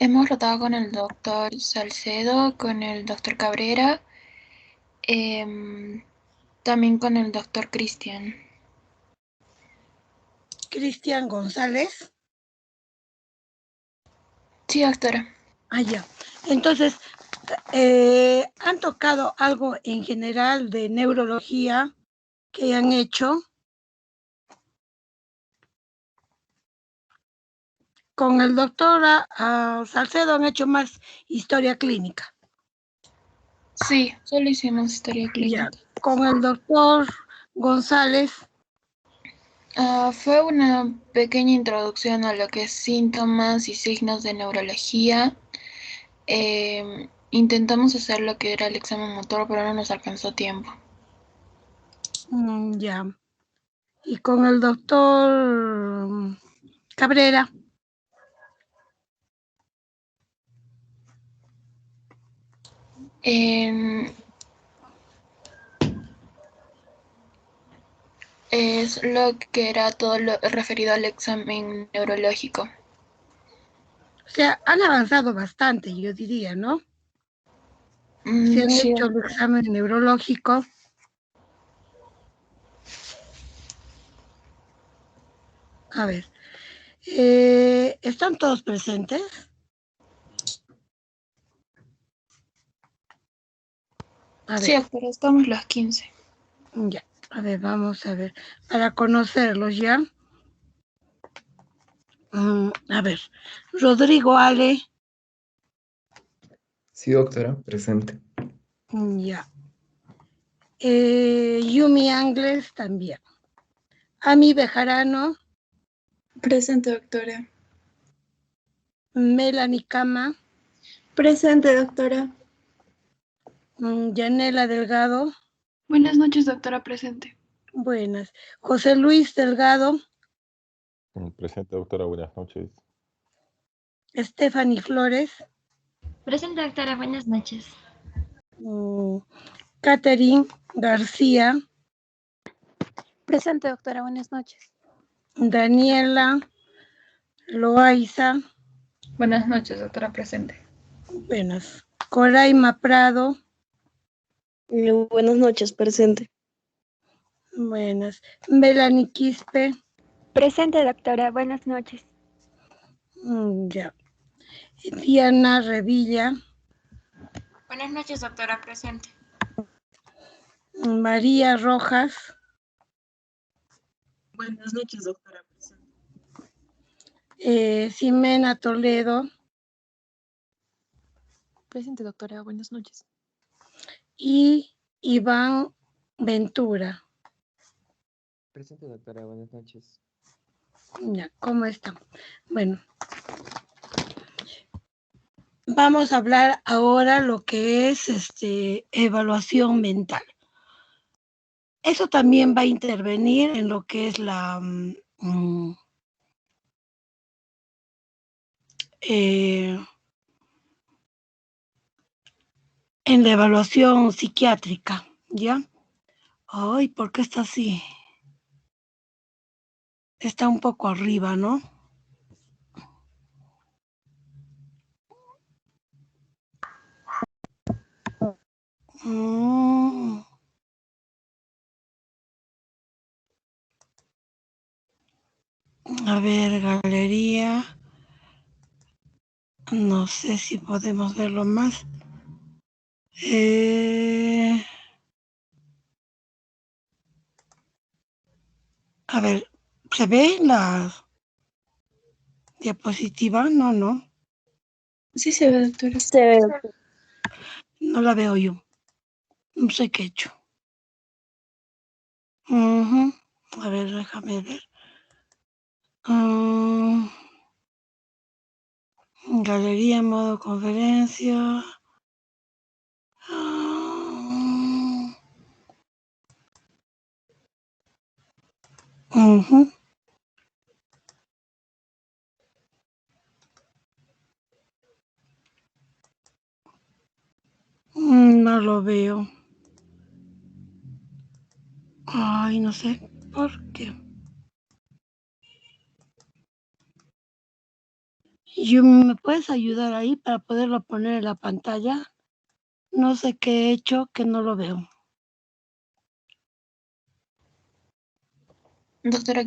Hemos rotado con el doctor Salcedo, con el doctor Cabrera, em, también con el doctor Cristian. Cristian González. Sí, doctora. Ah, ya. Entonces, ¿han tocado algo en general de neurología que hayan hecho? Con el doctor Salcedo han hecho más historia clínica. Sí, solo hicimos historia clínica. Ya. Con el doctor González. Fue una pequeña introducción a lo que es síntomas y signos de neurología. Intentamos hacer lo que era el examen motor, pero no nos alcanzó tiempo. Ya. Y con el doctor Cabrera. Es lo que era todo lo referido al examen neurológico. O sea, han avanzado bastante, yo diría, ¿no? Se han Sí. hecho el examen neurológico. A ver, ¿están todos presentes? Sí, doctora, estamos los 15. Ya, a ver, vamos a ver, para conocerlos ya. A ver, Rodrigo Ale. Sí, doctora, presente. Ya. Yumi Angles también. Ami Bejarano. Presente, doctora. Melanie Cama. Presente, doctora. Yanela Delgado. Buenas noches, doctora, presente. Buenas. José Luis Delgado. Presente, doctora, buenas noches. Stephanie Flores. Presente, doctora, buenas noches. Catherine García. Presente, doctora, buenas noches. Daniela Loaiza. Buenas noches, doctora, presente. Buenas. Coraima Prado. Buenas noches, presente. Buenas. Melanie Quispe. Presente, doctora, buenas noches. Ya. Diana Revilla. Buenas noches, doctora, presente. María Rojas. Buenas noches, doctora, presente. Ximena Toledo. Presente, doctora, buenas noches. Y Iván Ventura. Presente, doctora, buenas noches. Ya, ¿cómo están? Bueno, vamos a hablar ahora lo que es evaluación mental. Eso también va a intervenir en lo que es la en la evaluación psiquiátrica, ¿ya? Ay, ¿por qué está así? Está un poco arriba, ¿no? A ver, galería. No sé si podemos verlo más. A ver, ¿se ve la diapositiva? No, no. Sí se ve, doctora. Se ve, doctora. No la veo yo. No sé qué he hecho. A ver, déjame ver. Galería, modo conferencia. No lo veo. Ay, no sé por qué. ¿Me puedes ayudar ahí para poderlo poner en la pantalla? No sé qué he hecho que no lo veo. Doctora,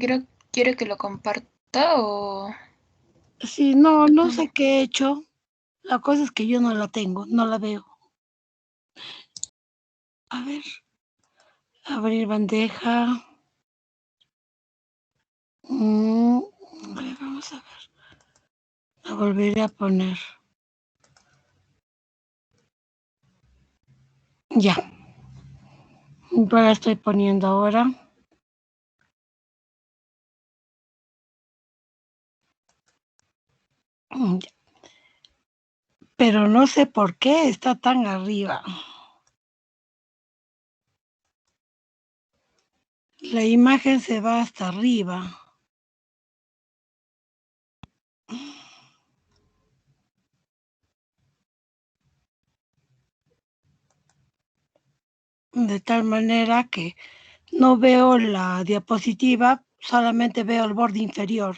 ¿quiere que lo comparta o...? Sí, no sé qué he hecho. La cosa es que yo no la tengo, no la veo. A ver, abrir bandeja. A ver, vamos a ver. La volveré a poner. Ya. La estoy poniendo ahora. Ya. Pero no sé por qué está tan arriba. La imagen se va hasta arriba. De tal manera que no veo la diapositiva, solamente veo el borde inferior.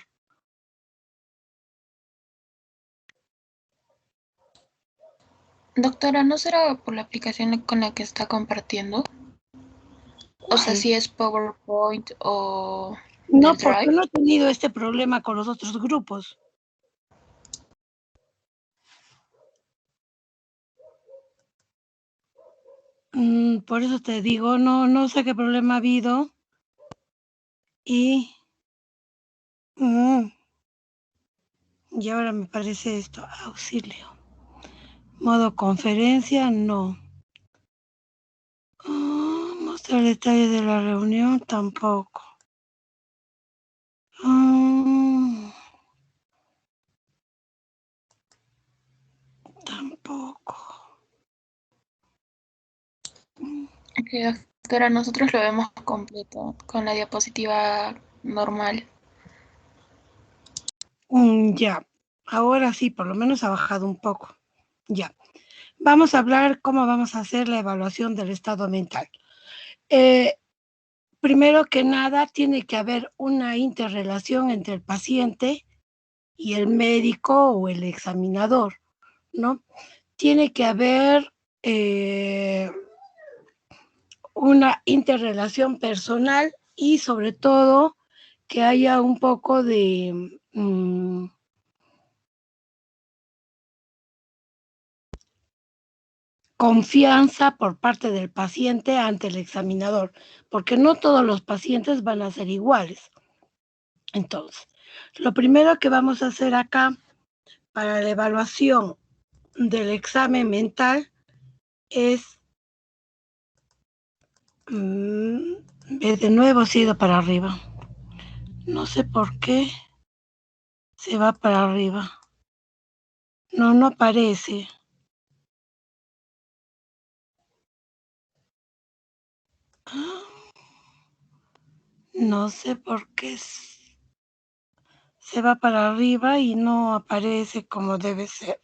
Doctora, ¿no será por la aplicación con la que está compartiendo? O sea, ¿Cuál? si es PowerPoint o No, del porque Drive. no he tenido este problema con los otros grupos. Por eso te digo, no sé qué problema ha habido. Y ahora me parece esto, auxilio. Modo conferencia, no. Mostrar detalles de la reunión, tampoco. Tampoco. Ok, doctora, nosotros lo vemos completo, con la diapositiva normal. Ya, ahora sí, por lo menos ha bajado un poco. Ya. Vamos a hablar cómo vamos a hacer la evaluación del estado mental. Primero que nada, tiene que haber una interrelación entre el paciente y el médico o el examinador, ¿no? Tiene que haber una interrelación personal y sobre todo que haya un poco de confianza por parte del paciente ante el examinador, porque no todos los pacientes van a ser iguales. Entonces, lo primero que vamos a hacer acá para la evaluación del examen mental es, de nuevo se ha ido para arriba. No sé por qué se va para arriba. No aparece. No sé por qué se va para arriba y no aparece como debe ser.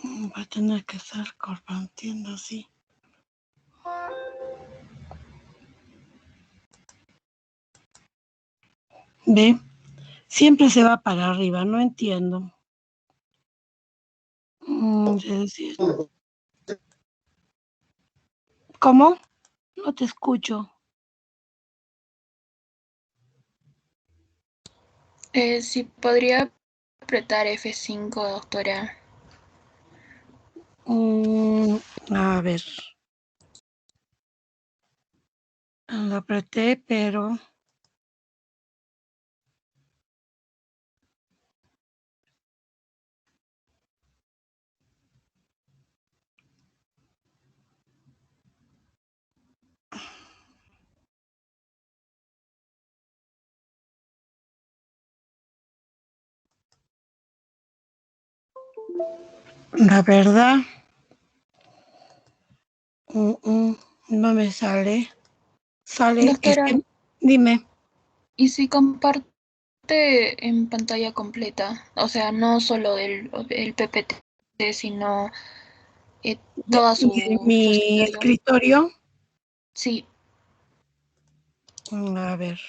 Va a tener que estar compartiendo así. ¿Ve? Siempre se va para arriba, no entiendo. ¿Cómo? No te escucho. Si podría apretar F5, doctora. A ver. Lo apreté, pero... La verdad, No me sale. Sale, Doctora, dime. ¿y si comparte en pantalla completa? O sea, no solo el PPT, sino toda Y su mi escritorio. escritorio. Sí, A ver.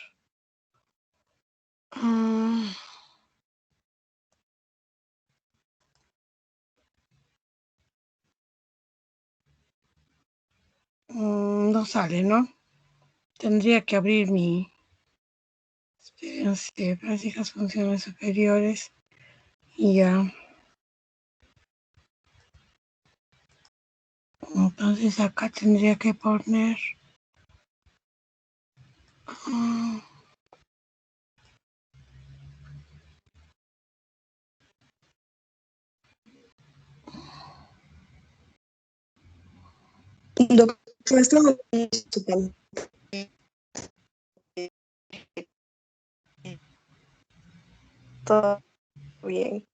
Mm, no sale, ¿no? Tendría que abrir mi experiencia, prácticas, funciones superiores. Y ya. Entonces acá tendría que poner. mm, Doctora, estaba viendo su pantalla. Todo bien.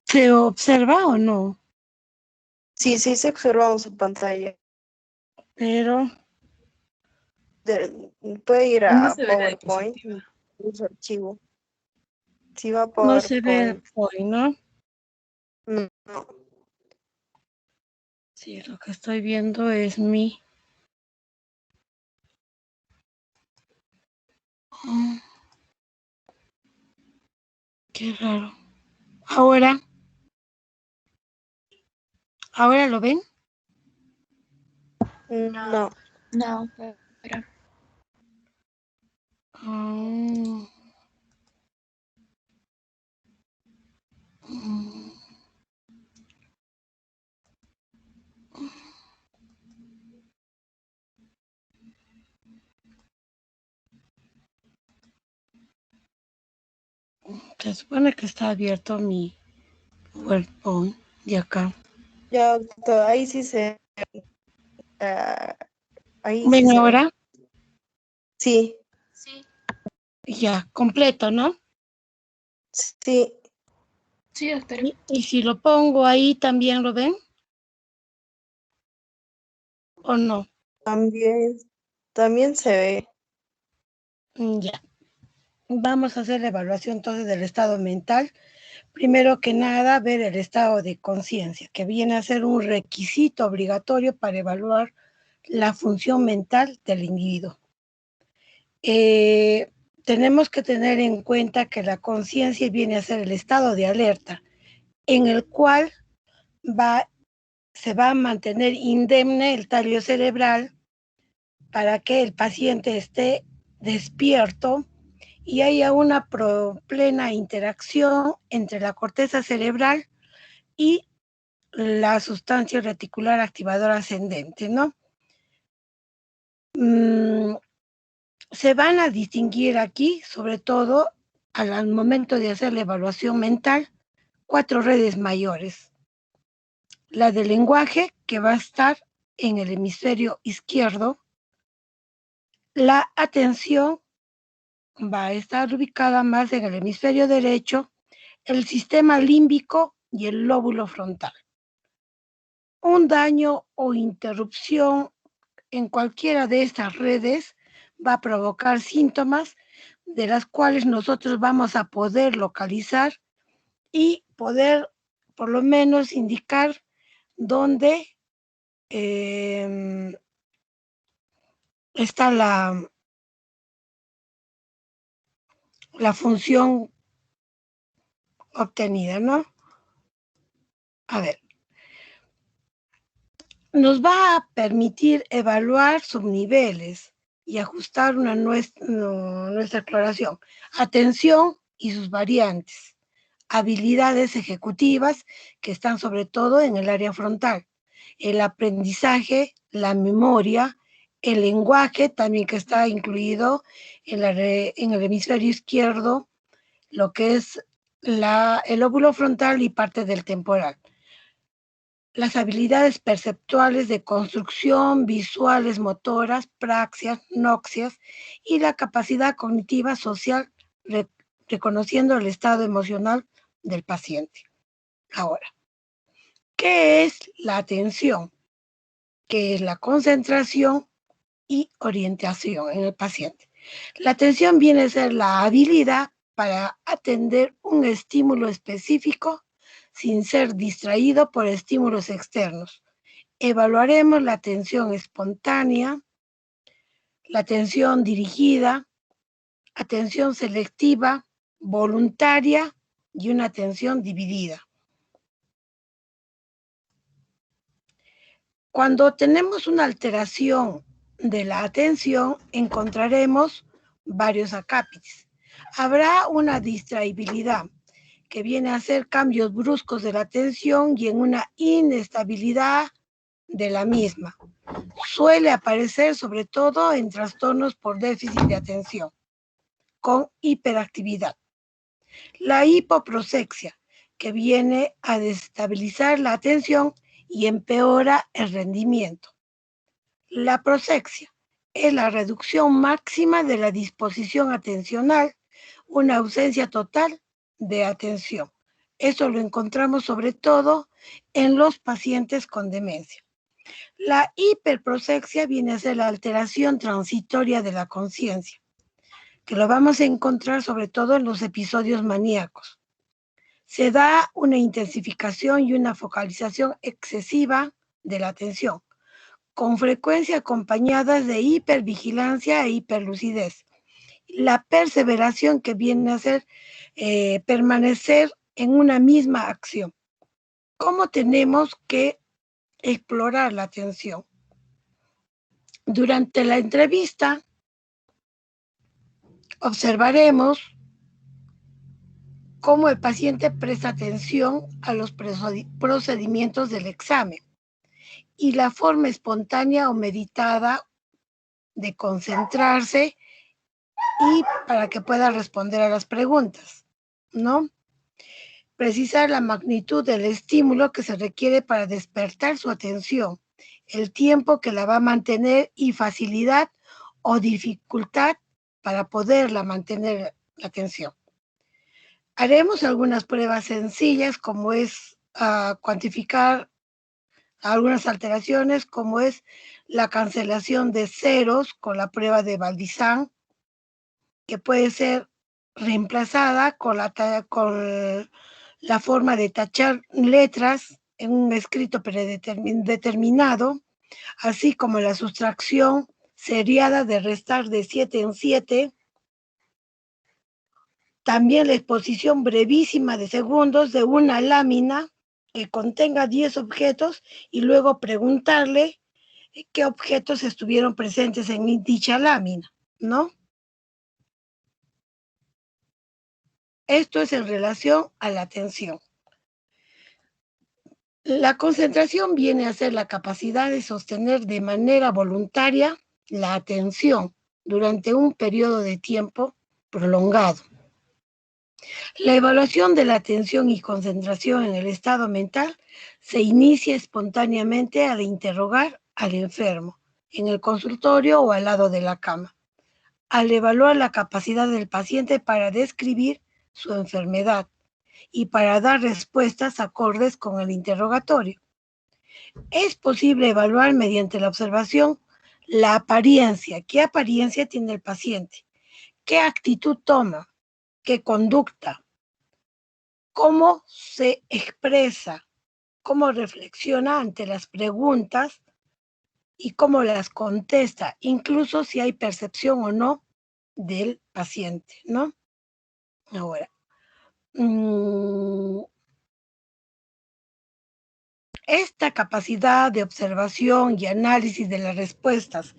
¿Se observa o no? Sí, sí, se observa su pantalla. Pero Puede ir No a se ve la PowerPoint diapositiva. y su archivo. Si va a no se ve el PowerPoint, point, ¿no? no. Sí, lo que estoy viendo es mi. Mm, qué raro. ¿Ahora lo ven? No. no, espera. Mm, mm, Se supone que está abierto mi PowerPoint de acá. Ya, doctora, ahí sí se. Ahí sí ¿Ven se ve. ahora? Sí, Sí. Ya, completo, ¿no? sí. Sí, doctora. Y si lo pongo ahí, ¿también lo ven? ¿O no? También se ve. Ya. Vamos a hacer la evaluación entonces del estado mental. Primero que nada, ver el estado de conciencia, que viene a ser un requisito obligatorio para evaluar la función mental del individuo. Tenemos que tener en cuenta que la conciencia viene a ser el estado de alerta en el cual se va a mantener indemne el tallo cerebral para que el paciente esté despierto y haya una plena interacción entre la corteza cerebral y la sustancia reticular activadora ascendente, ¿no? Se van a distinguir aquí, sobre todo al momento de hacer la evaluación mental, 4 redes mayores. La del lenguaje, que va a estar en el hemisferio izquierdo. La atención va a estar ubicada más en el hemisferio derecho, el sistema límbico y el lóbulo frontal. Un daño o interrupción en cualquiera de estas redes va a provocar síntomas de las cuales nosotros vamos a poder localizar y poder por lo menos indicar dónde está la función obtenida, ¿no? A ver, nos va a permitir evaluar subniveles y ajustar nuestra exploración. Atención y sus variantes. Habilidades ejecutivas que están sobre todo en el área frontal. El aprendizaje, la memoria, el lenguaje también que está incluido en el hemisferio izquierdo, lo que es el lóbulo frontal y parte del temporal. Las habilidades perceptuales de construcción, visuales, motoras, praxias, noxias y la capacidad cognitiva social, reconociendo el estado emocional del paciente. Ahora, ¿qué es la atención? que es la concentración y orientación en el paciente. La atención viene a ser la habilidad para atender un estímulo específico sin ser distraído por estímulos externos. Evaluaremos la atención espontánea, la atención dirigida, atención selectiva, voluntaria y una atención dividida. Cuando tenemos una alteración de la atención, encontraremos varios acápites. Habrá una distraibilidad, que viene a ser cambios bruscos de la atención y en una inestabilidad de la misma. Suele aparecer sobre todo en trastornos por déficit de atención, con hiperactividad. La hipoprosexia, que viene a desestabilizar la atención y empeora el rendimiento. La prosexia es la reducción máxima de la disposición atencional, una ausencia total de atención. Eso lo encontramos sobre todo en los pacientes con demencia. La hiperprosexia viene a ser la alteración transitoria de la conciencia, que lo vamos a encontrar sobre todo en los episodios maníacos. Se da una intensificación y una focalización excesiva de la atención, con frecuencia acompañadas de hipervigilancia e hiperlucidez. La perseveración, que viene a ser permanecer en una misma acción. ¿Cómo tenemos que explorar la atención? Durante la entrevista observaremos cómo el paciente presta atención a los procedimientos del examen y la forma espontánea o meditada de concentrarse y para que pueda responder a las preguntas, ¿no? Precisar la magnitud del estímulo que se requiere para despertar su atención, el tiempo que la va a mantener y facilidad o dificultad para poderla mantener la atención. Haremos algunas pruebas sencillas, como es cuantificar algunas alteraciones, como es la cancelación de ceros con la prueba de Baldisán, que puede ser reemplazada con la forma de tachar letras en un escrito predeterminado, así como la sustracción seriada de restar de 7 en 7, también la exposición brevísima de segundos de una lámina que contenga 10 objetos y luego preguntarle qué objetos estuvieron presentes en dicha lámina, ¿no? Esto es en relación a la atención. La concentración viene a ser la capacidad de sostener de manera voluntaria la atención durante un periodo de tiempo prolongado. La evaluación de la atención y concentración en el estado mental se inicia espontáneamente al interrogar al enfermo en el consultorio o al lado de la cama, al evaluar la capacidad del paciente para describir su enfermedad y para dar respuestas acordes con el interrogatorio. Es posible evaluar mediante la observación la apariencia. ¿Qué apariencia tiene el paciente? ¿Qué actitud toma? ¿Qué conducta? ¿Cómo se expresa? ¿Cómo reflexiona ante las preguntas? Y cómo las contesta, incluso si hay percepción o no del paciente, ¿no? Ahora, esta capacidad de observación y análisis de las respuestas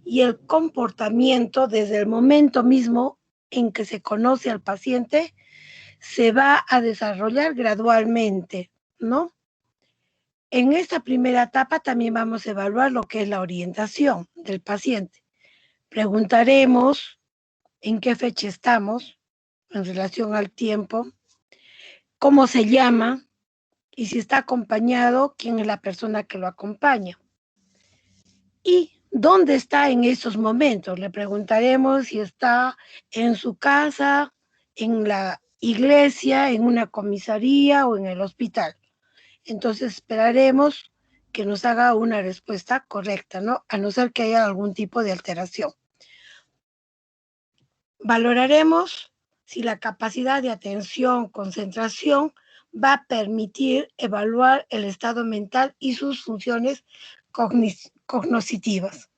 y el comportamiento desde el momento mismo en que se conoce al paciente se va a desarrollar gradualmente, ¿no? En esta primera etapa también vamos a evaluar lo que es la orientación del paciente. Preguntaremos en qué fecha estamos en relación al tiempo, cómo se llama y si está acompañado, quién es la persona que lo acompaña. ¿Y dónde está en esos momentos? Le preguntaremos si está en su casa, en la iglesia, en una comisaría o en el hospital. Entonces esperaremos que nos haga una respuesta correcta, ¿no? A no ser que haya algún tipo de alteración. Valoraremos si la capacidad de atención, concentración, va a permitir evaluar el estado mental y sus funciones cognitivas.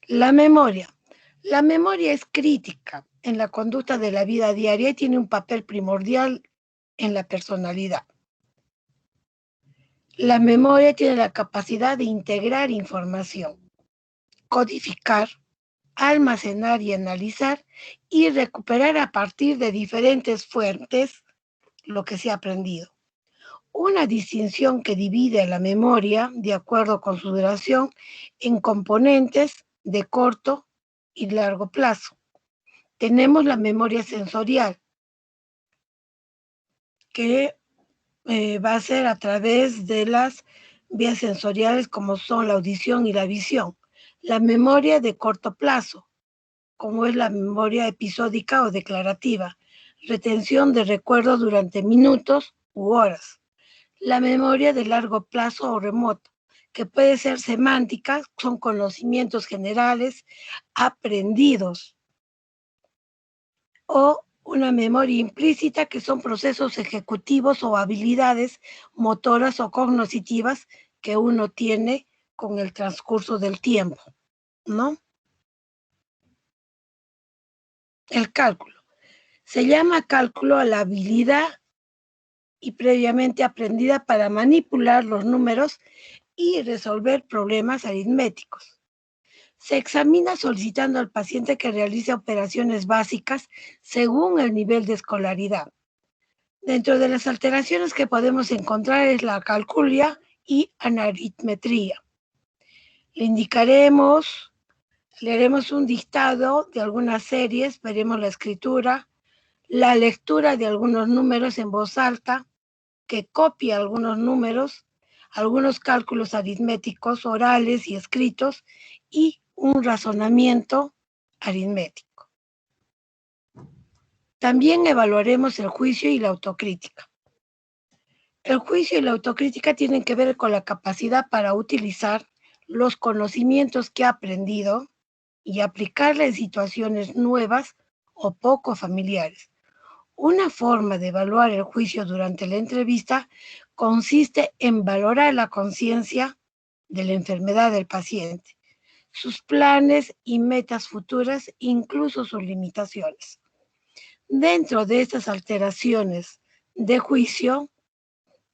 La memoria. La memoria es crítica en la conducta de la vida diaria y tiene un papel primordial en la personalidad. La memoria tiene la capacidad de integrar información, codificar, almacenar y analizar y recuperar a partir de diferentes fuentes lo que se ha aprendido. Una distinción que divide la memoria, de acuerdo con su duración, en componentes de corto y largo plazo. Tenemos la memoria sensorial, que va a ser a través de las vías sensoriales como son la audición y la visión. La memoria de corto plazo, como es la memoria episódica o declarativa, retención de recuerdos durante minutos u horas. La memoria de largo plazo o remoto, que puede ser semántica, son conocimientos generales aprendidos, o una memoria implícita, que son procesos ejecutivos o habilidades motoras o cognitivas que uno tiene con el transcurso del tiempo, ¿no? El cálculo. Se llama cálculo a la habilidad y previamente aprendida para manipular los números y resolver problemas aritméticos. Se examina solicitando al paciente que realice operaciones básicas según el nivel de escolaridad. Dentro de las alteraciones que podemos encontrar es la calculia y anaritmetría. Le indicaremos, leeremos un dictado de algunas series, veremos la escritura, la lectura de algunos números en voz alta, que copia algunos números, algunos cálculos aritméticos orales y escritos y un razonamiento aritmético. También evaluaremos el juicio y la autocrítica. El juicio y la autocrítica tienen que ver con la capacidad para utilizar los conocimientos que ha aprendido y aplicarla en situaciones nuevas o poco familiares. Una forma de evaluar el juicio durante la entrevista consiste en valorar la conciencia de la enfermedad del paciente, sus planes y metas futuras, incluso sus limitaciones. Dentro de estas alteraciones de juicio,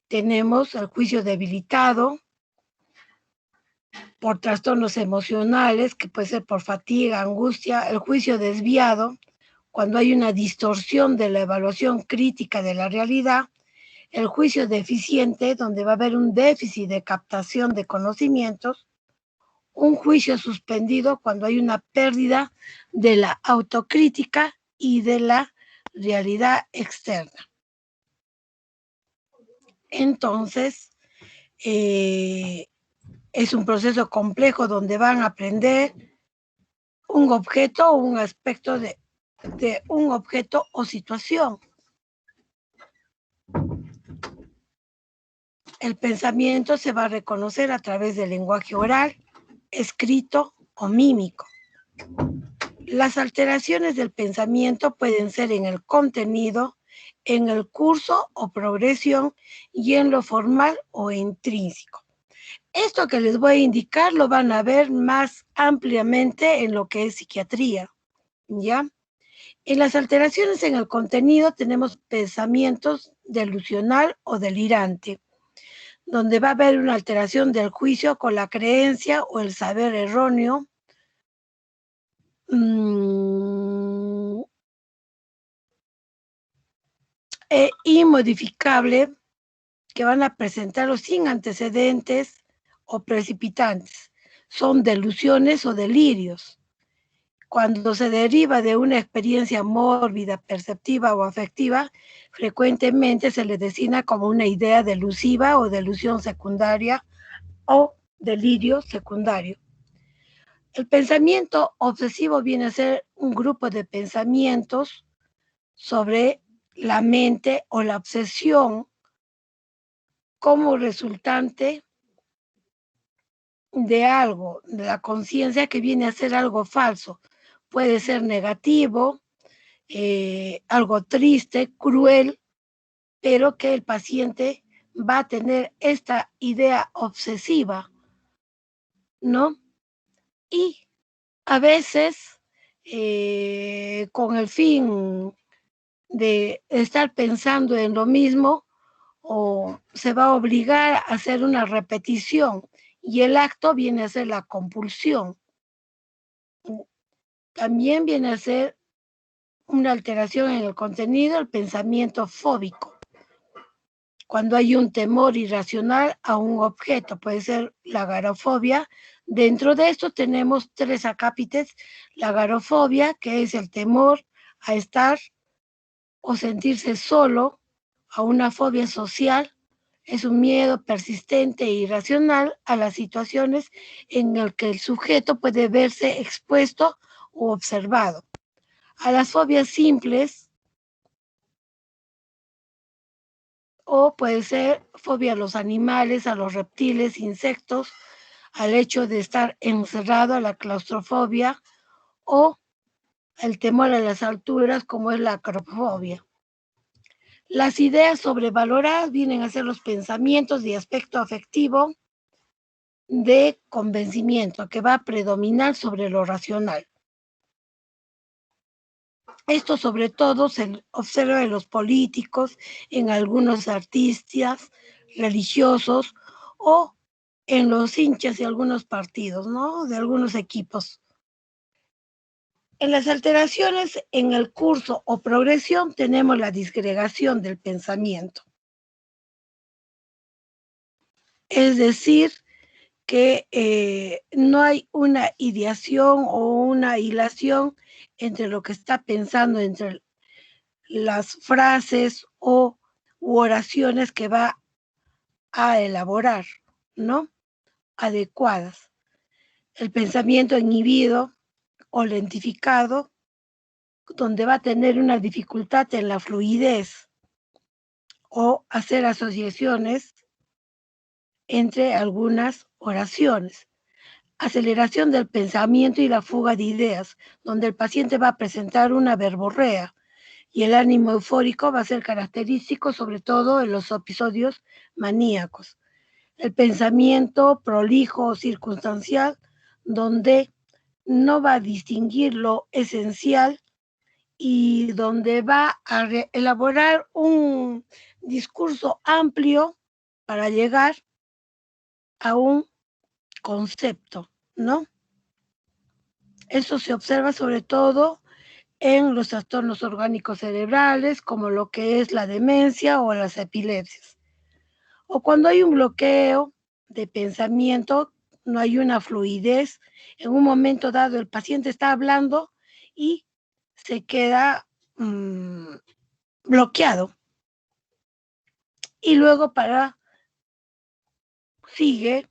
tenemos el juicio debilitado por trastornos emocionales, que puede ser por fatiga, angustia, el juicio desviado, cuando hay una distorsión de la evaluación crítica de la realidad, el juicio deficiente, donde va a haber un déficit de captación de conocimientos, un juicio suspendido cuando hay una pérdida de la autocrítica y de la realidad externa. Entonces, es un proceso complejo donde van a aprender un objeto o un aspecto de un objeto o situación. El pensamiento se va a reconocer a través del lenguaje oral, escrito o mímico. Las alteraciones del pensamiento pueden ser en el contenido, en el curso o progresión y en lo formal o intrínseco. Esto que les voy a indicar lo van a ver más ampliamente en lo que es psiquiatría, ¿ya? En las alteraciones en el contenido tenemos pensamientos delusional o delirante, donde va a haber una alteración del juicio con la creencia o el saber erróneo, e inmodificable, que van a presentarlo sin antecedentes o precipitantes. Son delusiones o delirios. Cuando se deriva de una experiencia mórbida, perceptiva o afectiva, frecuentemente se le designa como una idea delusiva o delusión secundaria o delirio secundario. El pensamiento obsesivo viene a ser un grupo de pensamientos sobre la mente o la obsesión como resultante de algo, de la conciencia que viene a ser algo falso. Puede ser negativo, algo triste, cruel, pero que el paciente va a tener esta idea obsesiva, ¿no? Y a veces, con el fin de estar pensando en lo mismo, o se va a obligar a hacer una repetición, y el acto viene a ser la compulsión. También viene a ser una alteración en el contenido, el pensamiento fóbico. Cuando hay un temor irracional a un objeto, puede ser la agorafobia. Dentro de esto tenemos 3 acápites: la agorafobia, que es el temor a estar o sentirse solo, a una fobia social, es un miedo persistente e irracional a las situaciones en las que el sujeto puede verse expuesto o observado. A las fobias simples, o puede ser fobia a los animales, a los reptiles, insectos, al hecho de estar encerrado, a la claustrofobia, o el temor a las alturas, como es la acrofobia. Las ideas sobrevaloradas vienen a ser los pensamientos de aspecto afectivo de convencimiento, que va a predominar sobre lo racional. Esto sobre todo se observa en los políticos, en algunos artistas religiosos o en los hinchas de algunos partidos, ¿no? De algunos equipos. En las alteraciones en el curso o progresión tenemos la disgregación del pensamiento. Es decir, que no hay una ideación o una hilación entre lo que está pensando, entre las frases u oraciones que va a elaborar, ¿no? Adecuadas. El pensamiento inhibido o lentificado, donde va a tener una dificultad en la fluidez o hacer asociaciones entre algunas oraciones. Aceleración del pensamiento y la fuga de ideas, donde el paciente va a presentar una verborrea, y el ánimo eufórico va a ser característico sobre todo en los episodios maníacos. El pensamiento prolijo o circunstancial, donde no va a distinguir lo esencial y donde va a elaborar un discurso amplio para llegar a un concepto, ¿no? Eso se observa sobre todo en los trastornos orgánicos cerebrales, como lo que es la demencia o las epilepsias. O cuando hay un bloqueo de pensamiento, no hay una fluidez. En un momento dado el paciente está hablando y se queda bloqueado. Y luego sigue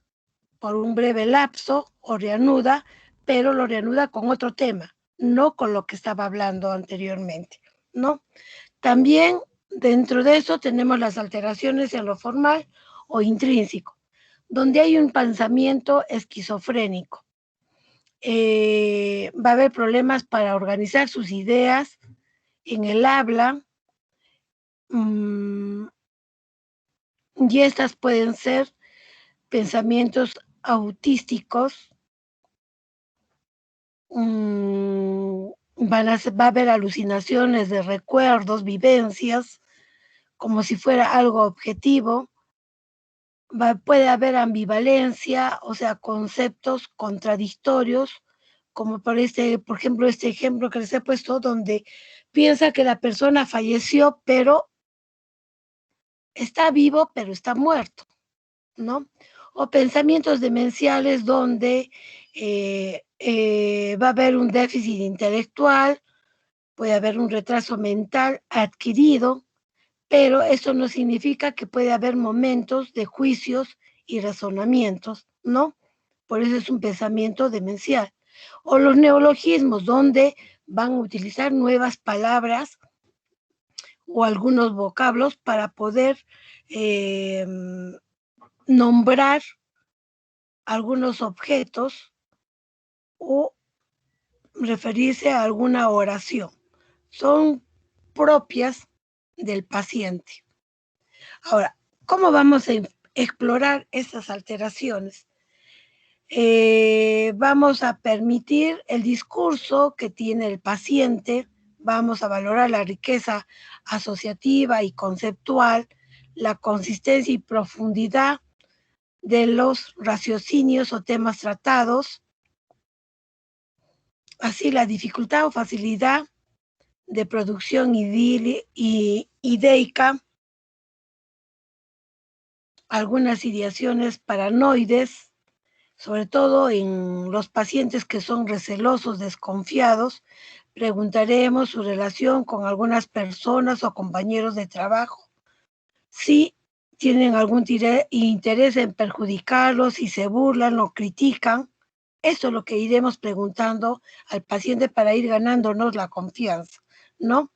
por un breve lapso o reanuda, pero lo reanuda con otro tema, no con lo que estaba hablando anteriormente, ¿no? También dentro de eso tenemos las alteraciones en lo formal o intrínseco, donde hay un pensamiento esquizofrénico. Va a haber problemas para organizar sus ideas en el habla, y estas pueden ser pensamientos autísticos. Va a haber alucinaciones de recuerdos, vivencias, como si fuera algo objetivo. Puede haber ambivalencia, o sea, conceptos contradictorios, como por ejemplo, este ejemplo que les he puesto, donde piensa que la persona falleció, pero está vivo, pero está muerto, ¿no? O pensamientos demenciales donde va a haber un déficit intelectual, puede haber un retraso mental adquirido, pero eso no significa que puede haber momentos de juicios y razonamientos, ¿no? Por eso es un pensamiento demencial. O los neologismos, donde van a utilizar nuevas palabras o algunos vocablos para poder nombrar algunos objetos o referirse a alguna oración. Son propias del paciente. Ahora, ¿cómo vamos a explorar estas alteraciones? Vamos a permitir el discurso que tiene el paciente, vamos a valorar la riqueza asociativa y conceptual, la consistencia y profundidad de los raciocinios o temas tratados, así la dificultad o facilidad de producción ideica, algunas ideaciones paranoides, sobre todo en los pacientes que son recelosos, desconfiados. Preguntaremos su relación con algunas personas o compañeros de trabajo, si tienen algún interés en perjudicarlos, si se burlan o critican. Esto es lo que iremos preguntando al paciente para ir ganándonos la confianza, ¿no?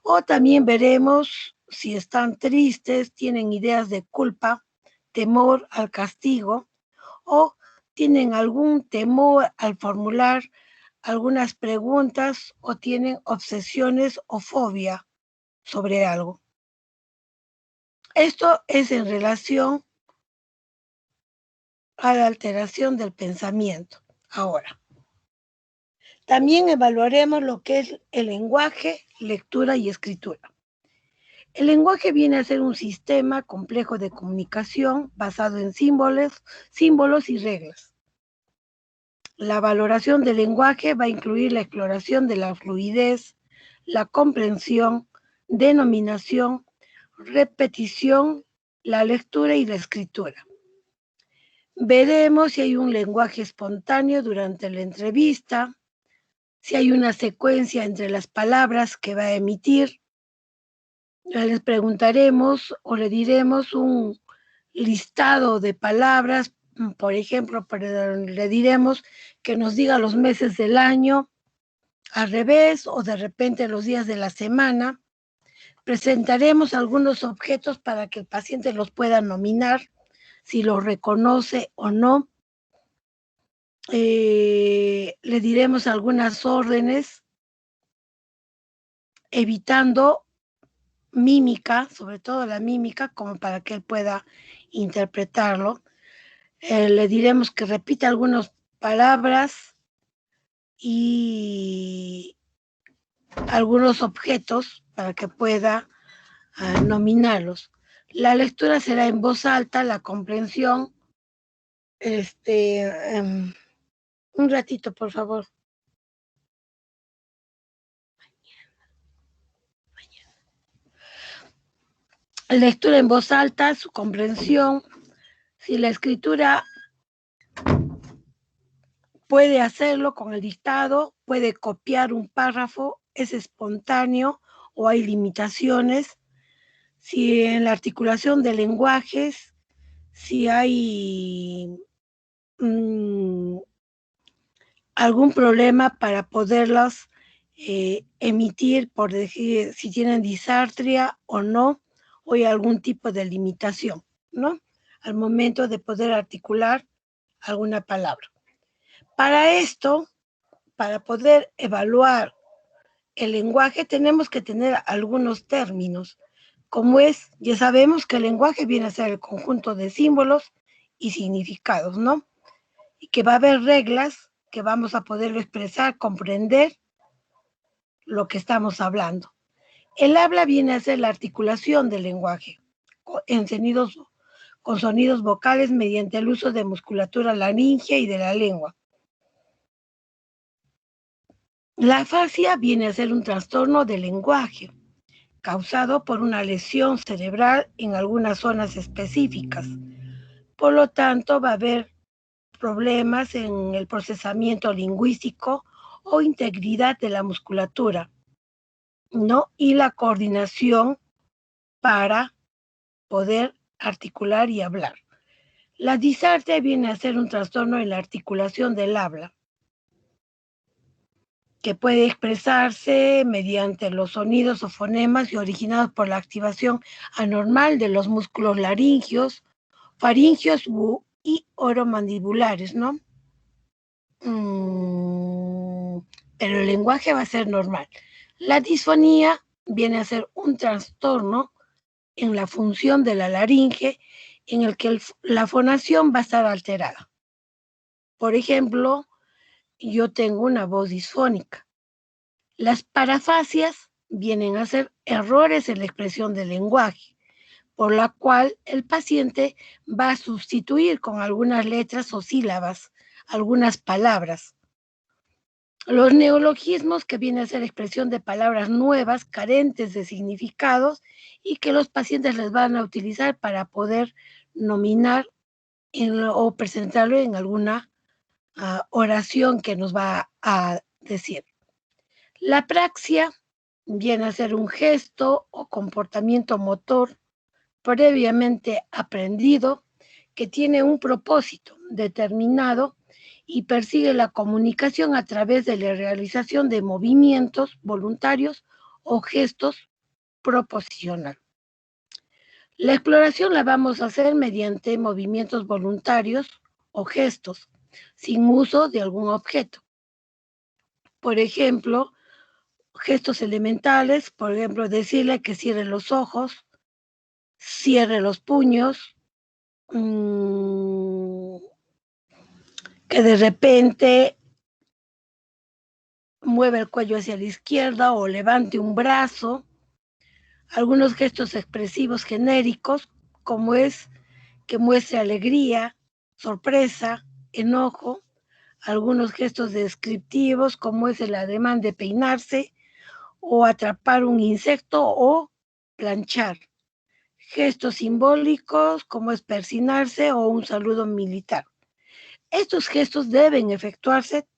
O también veremos si están tristes, tienen ideas de culpa, temor al castigo, o tienen algún temor al formular algunas preguntas o tienen obsesiones o fobia sobre algo. Esto es en relación a la alteración del pensamiento. Ahora, también evaluaremos lo que es el lenguaje, lectura y escritura. El lenguaje viene a ser un sistema complejo de comunicación basado en símbolos y reglas. La valoración del lenguaje va a incluir la exploración de la fluidez, la comprensión, denominación, repetición, la lectura y la escritura. Veremos si hay un lenguaje espontáneo durante la entrevista, si hay una secuencia entre las palabras que va a emitir. Les preguntaremos o le diremos un listado de palabras, por ejemplo, le diremos que nos diga los meses del año al revés o de repente los días de la semana. Presentaremos algunos objetos para que el paciente los pueda nominar, si los reconoce o no. Le diremos algunas órdenes, evitando mímica, sobre todo la mímica, como para que él pueda interpretarlo. Le diremos que repita algunas palabras y algunos objetos para que pueda nominarlos. La lectura será en voz alta, la comprensión. Un ratito, por favor. Lectura en voz alta, su comprensión. Si la escritura puede hacerlo con el dictado, puede copiar un párrafo, es espontáneo o hay limitaciones. Si en la articulación de lenguajes, si hay algún problema para poderlas emitir, por decir, si tienen disartria o no, o hay algún tipo de limitación, ¿no? Al momento de poder articular alguna palabra. Para esto, para poder evaluar el lenguaje, tenemos que tener algunos términos, como es, ya sabemos que el lenguaje viene a ser el conjunto de símbolos y significados, ¿no? Y que va a haber reglas que vamos a poderlo expresar, comprender lo que estamos hablando. El habla viene a ser la articulación del lenguaje con sonidos vocales mediante el uso de musculatura laringea y de la lengua. La afasia viene a ser un trastorno del lenguaje causado por una lesión cerebral en algunas zonas específicas. Por lo tanto, va a haber problemas en el procesamiento lingüístico o integridad de la musculatura, ¿no? Y la coordinación para poder articular y hablar. La disartria viene a ser un trastorno en la articulación del habla, que puede expresarse mediante los sonidos o fonemas y originados por la activación anormal de los músculos laringios faringios y oromandibulares, ¿no? Pero el lenguaje va a ser normal. La disfonía viene a ser un trastorno en la función de la laringe en el que la fonación va a estar alterada. Por ejemplo, yo tengo una voz disfónica. Las parafasias vienen a ser errores en la expresión del lenguaje, por la cual el paciente va a sustituir con algunas letras o sílabas algunas palabras. Los neologismos, que vienen a ser expresión de palabras nuevas, carentes de significados, y que los pacientes les van a utilizar para poder nominar o presentarlo en alguna oración que nos va a decir. La apraxia viene a ser un gesto o comportamiento motor previamente aprendido que tiene un propósito determinado y persigue la comunicación a través de la realización de movimientos voluntarios o gestos proposicionales. La exploración la vamos a hacer mediante movimientos voluntarios o gestos, sin uso de algún objeto. Por ejemplo, gestos elementales, por ejemplo, decirle que cierre los ojos, cierre los puños, que de repente mueva el cuello hacia la izquierda o levante un brazo. Algunos gestos expresivos genéricos, como es que muestre alegría, sorpresa, enojo. Algunos gestos descriptivos, como es el ademán de peinarse o atrapar un insecto o planchar. Gestos simbólicos, como es persignarse o un saludo militar. Estos gestos deben efectuarse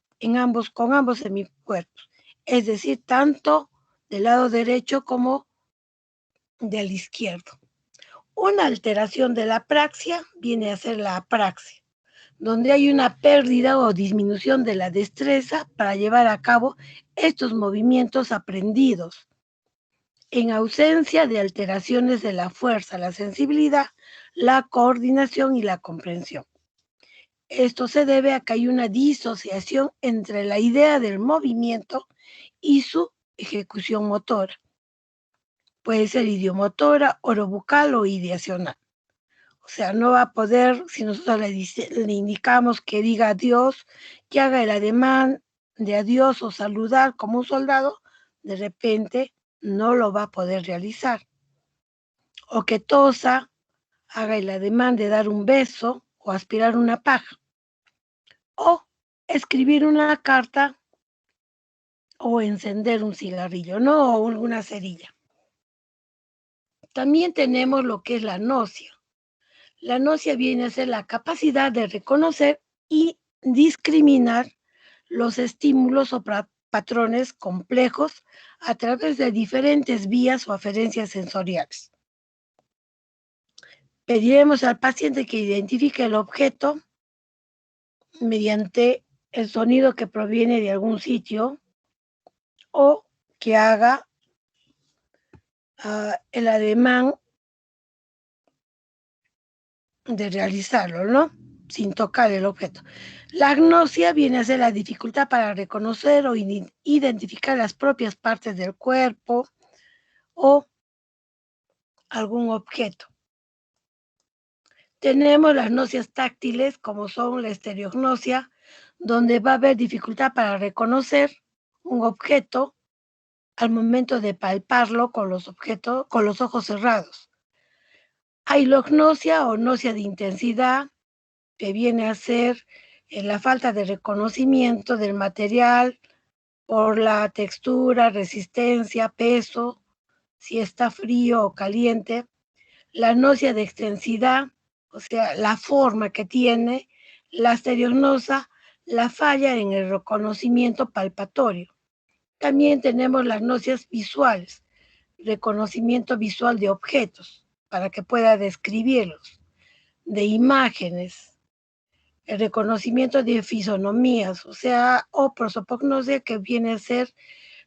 con ambos semicuerpos, es decir, tanto del lado derecho como del izquierdo. Una alteración de la apraxia viene a ser la apraxia, donde hay una pérdida o disminución de la destreza para llevar a cabo estos movimientos aprendidos, en ausencia de alteraciones de la fuerza, la sensibilidad, la coordinación y la comprensión. Esto se debe a que hay una disociación entre la idea del movimiento y su ejecución motora. Puede ser idiomotora, orobucal o ideacional. O sea, no va a poder, si nosotros le indicamos que diga adiós, que haga el ademán de adiós o saludar como un soldado, de repente no lo va a poder realizar. O que tosa, haga el ademán de dar un beso o aspirar una paja. O escribir una carta o encender un cigarrillo, ¿no? O una cerilla. También tenemos lo que es la gnosia. La gnosia viene a ser la capacidad de reconocer y discriminar los estímulos o patrones complejos a través de diferentes vías o aferencias sensoriales. Pediremos al paciente que identifique el objeto mediante el sonido que proviene de algún sitio o que haga el ademán de realizarlo, ¿no? Sin tocar el objeto. La agnosia viene a ser la dificultad para reconocer o identificar las propias partes del cuerpo o algún objeto. Tenemos las gnosias táctiles, como son la estereognosia, donde va a haber dificultad para reconocer un objeto al momento de palparlo con los ojos cerrados. Ailognosia o gnosia de intensidad, que viene a ser la falta de reconocimiento del material por la textura, resistencia, peso, si está frío o caliente. La gnosia de extensidad, o sea, la forma que tiene. La estereognosia, la falla en el reconocimiento palpatorio. También tenemos las gnosias visuales, reconocimiento visual de objetos, para que pueda describirlos, de imágenes, el reconocimiento de fisonomías, o sea, o prosopagnosia, que viene a ser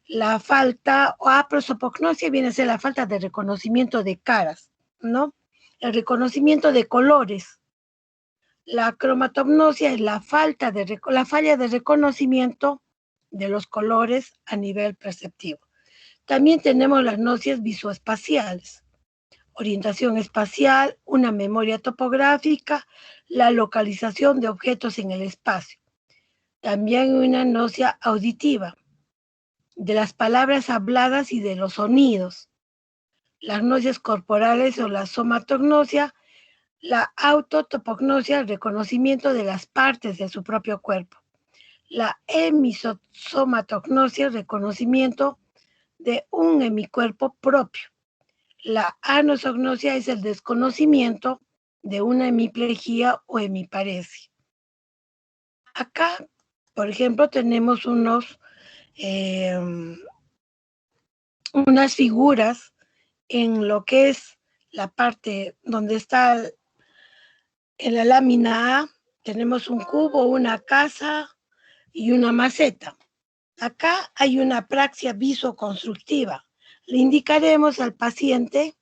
la falta, o prosopagnosia viene a ser la falta de reconocimiento de caras, ¿no? El reconocimiento de colores, La cromatognosia es la falla de reconocimiento de los colores a nivel perceptivo. También tenemos las gnosis visoespaciales, orientación espacial, una memoria topográfica, la localización de objetos en el espacio. También una gnosia auditiva, de las palabras habladas y de los sonidos. Las gnosias corporales o la somatognosia, la autotopognosia, el reconocimiento de las partes de su propio cuerpo. La hemisomatognosia, el reconocimiento de un hemicuerpo propio. La anosognosia es el desconocimiento de una hemiplegia o hemiparesia. Acá, por ejemplo, tenemos unas figuras en lo que es la parte donde está en la lámina A, tenemos un cubo, una casa y una maceta. Acá hay una apraxia visoconstructiva. Le indicaremos al paciente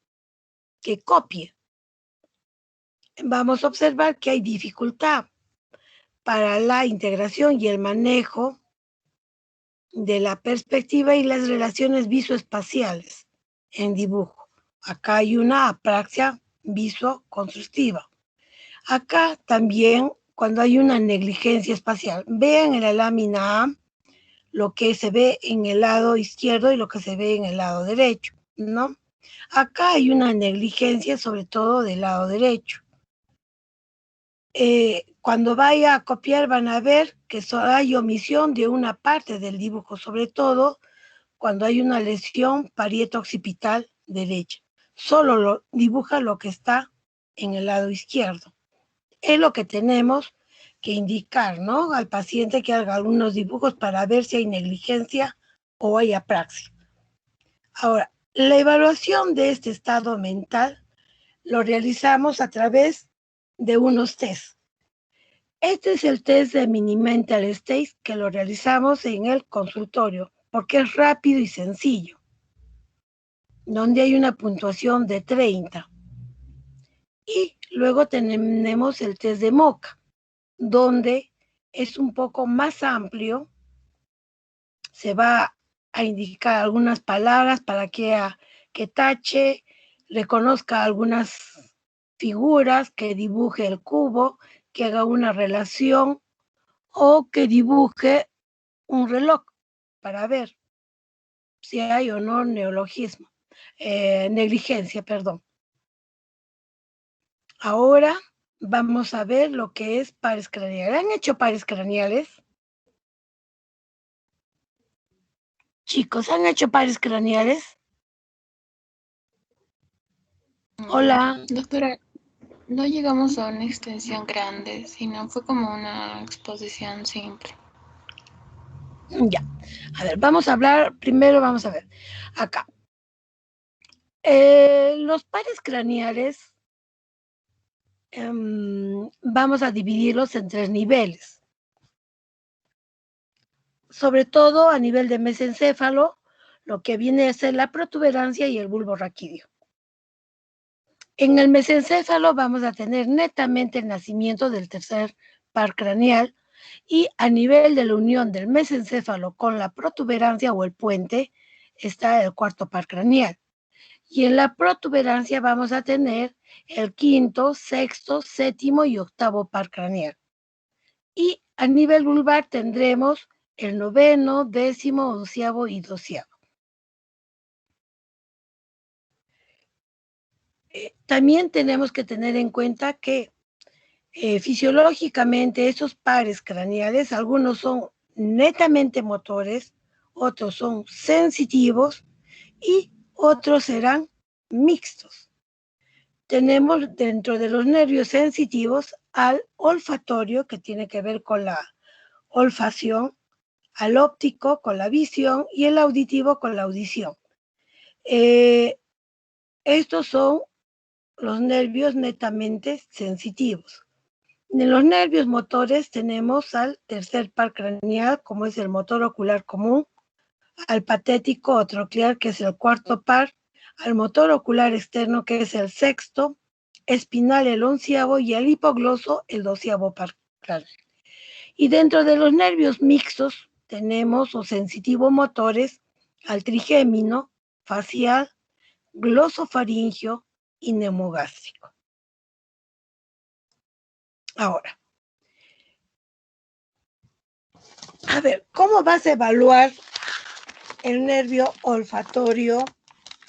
que copie. Vamos a observar que hay dificultad para la integración y el manejo de la perspectiva y las relaciones visoespaciales en dibujo. Acá hay una apraxia visoconstructiva. Acá también, cuando hay una negligencia espacial, vean en la lámina A lo que se ve en el lado izquierdo y lo que se ve en el lado derecho, ¿no? Acá hay una negligencia, sobre todo del lado derecho. Cuando vaya a copiar van a ver que hay omisión de una parte del dibujo, sobre todo cuando hay una lesión parieto-occipital derecha. Solo dibuja lo que está en el lado izquierdo. Es lo que tenemos que indicar, ¿no? Al paciente que haga algunos dibujos para ver si hay negligencia o hay apraxia. Ahora, la evaluación de este estado mental lo realizamos a través de unos test. Este es el test de Mini Mental State que lo realizamos en el consultorio porque es rápido y sencillo, donde hay una puntuación de 30. Y luego tenemos el test de MOCA, donde es un poco más amplio. Se va a indicar algunas palabras para que tache, reconozca algunas figuras, que dibuje el cubo, que haga una relación o que dibuje un reloj para ver si hay o no negligencia, perdón. Ahora vamos a ver lo que es pares craneales. ¿Han hecho pares craneales? Chicos, ¿han hecho pares craneales? Hola. Doctora, no llegamos a una extensión grande, sino fue como una exposición simple. Ya, a ver, vamos a hablar, primero vamos a ver, acá. Los pares craneales vamos a dividirlos en 3 niveles. Sobre todo a nivel de mesencéfalo, lo que viene a ser la protuberancia y el bulbo raquídeo. En el mesencéfalo vamos a tener netamente el nacimiento del tercer par craneal y a nivel de la unión del mesencéfalo con la protuberancia o el puente está el cuarto par craneal. Y en la protuberancia vamos a tener el quinto, sexto, séptimo y octavo par craneal. Y a nivel vulvar tendremos el noveno, 10º, 11º y 12º. También tenemos que tener en cuenta que fisiológicamente esos pares craneales, algunos son netamente motores, otros son sensitivos y otros serán mixtos. Tenemos dentro de los nervios sensitivos al olfatorio, que tiene que ver con la olfacción, al óptico con la visión y el auditivo con la audición. Estos son los nervios netamente sensitivos. En los nervios motores tenemos al tercer par craneal, como es el motor ocular común, al patético o troclear, que es el cuarto par, al motor ocular externo, que es el sexto, espinal el 11º y el hipogloso el 12º par craneal. Y dentro de los nervios mixtos tenemos o sensitivo-motores al trigémino, facial, glosofaringio y neumogástrico. Ahora, a ver, ¿cómo vas a evaluar el nervio olfatorio,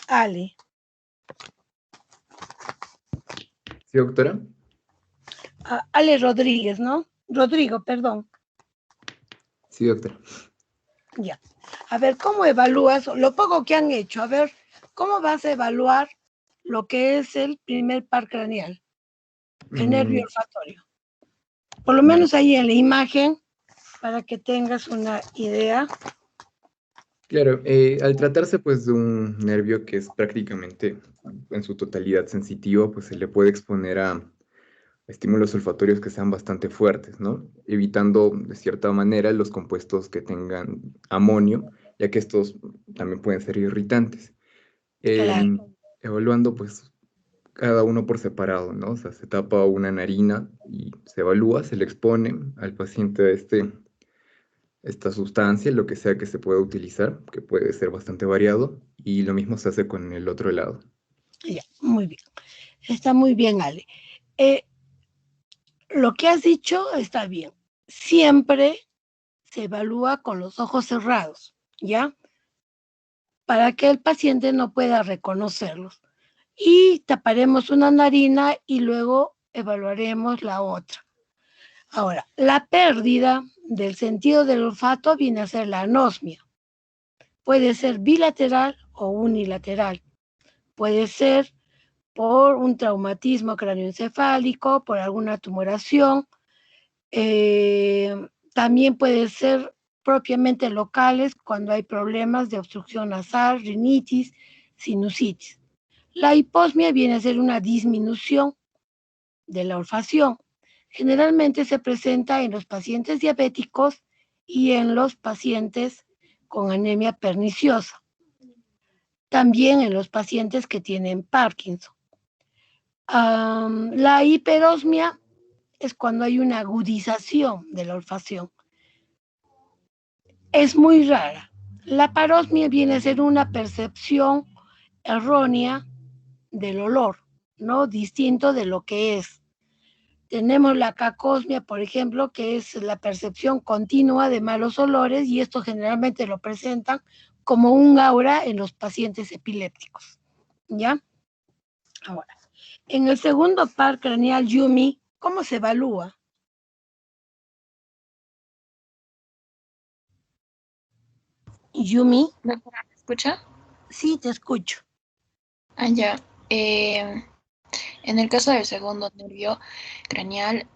Ale? Sí, doctora. Ale Rodríguez, ¿no? Rodrigo, perdón. Sí, doctora. Ya. A ver, ¿cómo evalúas lo poco que han hecho? A ver, ¿cómo vas a evaluar lo que es el primer par craneal, el nervio olfatorio? Por lo menos ahí en la imagen, para que tengas una idea. Claro, al tratarse pues de un nervio que es prácticamente en su totalidad sensitivo, pues se le puede exponer a estímulos olfatorios que sean bastante fuertes, ¿no? Evitando de cierta manera los compuestos que tengan amonio, ya que estos también pueden ser irritantes. Claro. Evaluando pues cada uno por separado, ¿no? O sea, se tapa una narina y se evalúa, se le expone al paciente a esta sustancia, lo que sea que se pueda utilizar, que puede ser bastante variado, y lo mismo se hace con el otro lado. Ya, muy bien. Está muy bien, Ale. Lo que has dicho está bien. Siempre se evalúa con los ojos cerrados, ¿ya? Para que el paciente no pueda reconocerlos. Y taparemos una narina y luego evaluaremos la otra. Ahora, la pérdida del sentido del olfato viene a ser la anosmia. Puede ser bilateral o unilateral. Puede ser por un traumatismo cráneoencefálico, por alguna tumoración. También puede ser propiamente locales cuando hay problemas de obstrucción nasal, rinitis, sinusitis. La hiposmia viene a ser una disminución de la olfacción. Generalmente se presenta en los pacientes diabéticos y en los pacientes con anemia perniciosa. También en los pacientes que tienen Parkinson. La hiperosmia es cuando hay una agudización de la olfacción. Es muy rara. La parosmia viene a ser una percepción errónea del olor, ¿no? Distinto de lo que es. Tenemos la cacosmia, por ejemplo, que es la percepción continua de malos olores, y esto generalmente lo presentan como un aura en los pacientes epilépticos, ¿ya? Ahora, en el segundo par craneal Yumi, ¿cómo se evalúa? Yumi, Doctora, ¿me escucha? sí, te escucho. Ya. En el caso del segundo nervio craneal,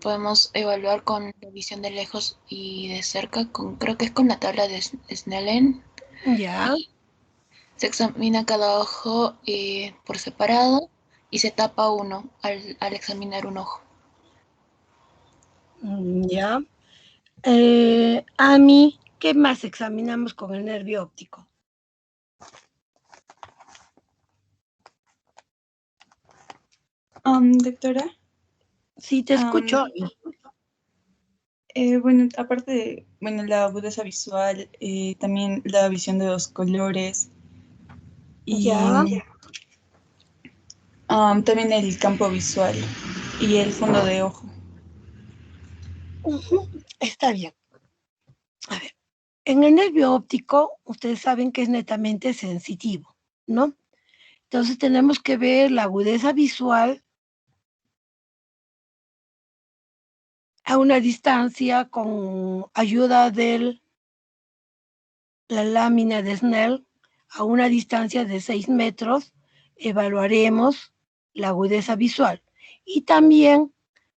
podemos evaluar con la visión de lejos y de cerca, creo que es con la tabla de Snellen. Ya. Y se examina cada ojo por separado y se tapa uno al examinar un ojo. Ya. Ami, ¿qué más examinamos con el nervio óptico? Doctora, Sí, te escucho. bueno, aparte de, bueno, la agudeza visual, también la visión de los colores y Ya. También el campo visual y el fondo de ojo. Está bien. A ver, en el nervio óptico, ustedes saben que es netamente sensitivo, ¿no? Entonces tenemos que ver la agudeza visual a una distancia con ayuda de la lámina de Snell, a una distancia de 6 metros, evaluaremos la agudeza visual y también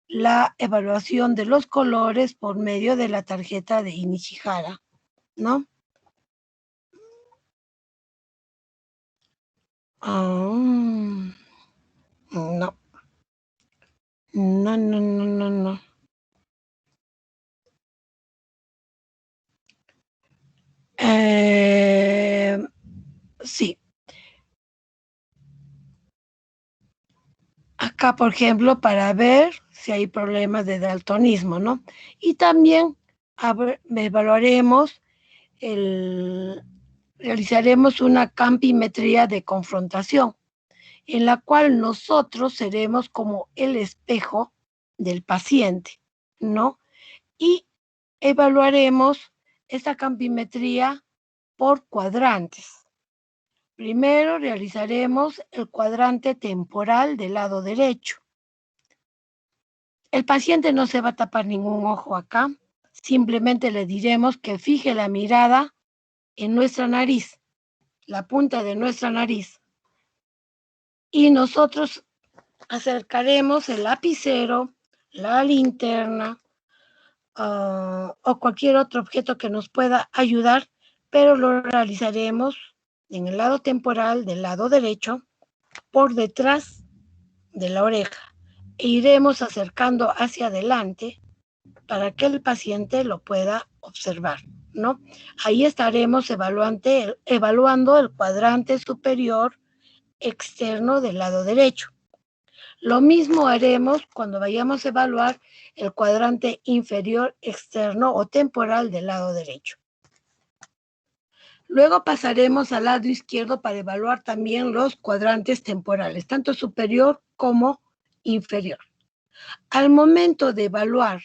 la evaluación de los colores por medio de la tarjeta de Inichihara, ¿no? No. No, no, no, no, no. Sí. acá, por ejemplo, para ver si hay problemas de daltonismo, ¿no? Y también evaluaremos realizaremos una campimetría de confrontación, en la cual nosotros seremos como el espejo del paciente, ¿no? Y evaluaremos esta campimetría por cuadrantes. Primero realizaremos el cuadrante temporal del lado derecho. El paciente no se va a tapar ningún ojo acá, simplemente le diremos que fije la mirada en nuestra nariz, la punta de nuestra nariz. Y nosotros acercaremos el lapicero, la linterna o cualquier otro objeto que nos pueda ayudar, pero lo realizaremos en el lado temporal del lado derecho, por detrás de la oreja, e iremos acercando hacia adelante para que el paciente lo pueda observar, ¿no? Ahí estaremos evaluando el cuadrante superior externo del lado derecho. Lo mismo haremos cuando vayamos a evaluar el cuadrante inferior externo o temporal del lado derecho. Luego pasaremos al lado izquierdo para evaluar también los cuadrantes temporales, tanto superior como inferior. Al momento de evaluar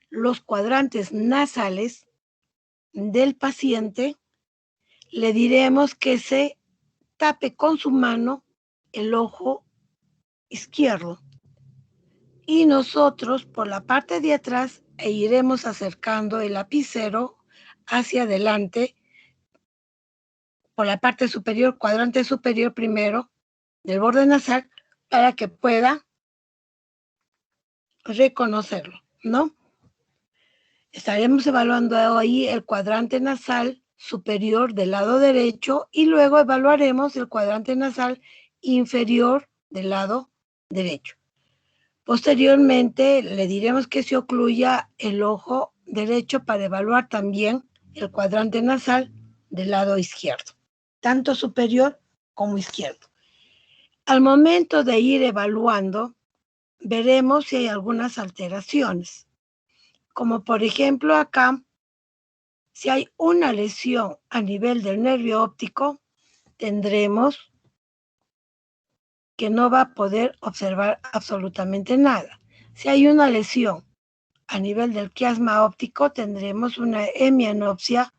los cuadrantes nasales del paciente, le diremos que se tape con su mano el ojo izquierdo y nosotros por la parte de atrás iremos acercando el lapicero hacia adelante por la parte superior, cuadrante superior primero del borde nasal, para que pueda reconocerlo, ¿no? Estaremos evaluando ahí el cuadrante nasal superior del lado derecho y luego evaluaremos el cuadrante nasal inferior del lado derecho. Posteriormente le diremos que se ocluya el ojo derecho para evaluar también el cuadrante nasal del lado izquierdo, tanto superior como izquierdo. Al momento de ir evaluando, veremos si hay algunas alteraciones. Como por ejemplo acá, si hay una lesión a nivel del nervio óptico, tendremos que no va a poder observar absolutamente nada. Si hay una lesión a nivel del quiasma óptico, tendremos una hemianopsia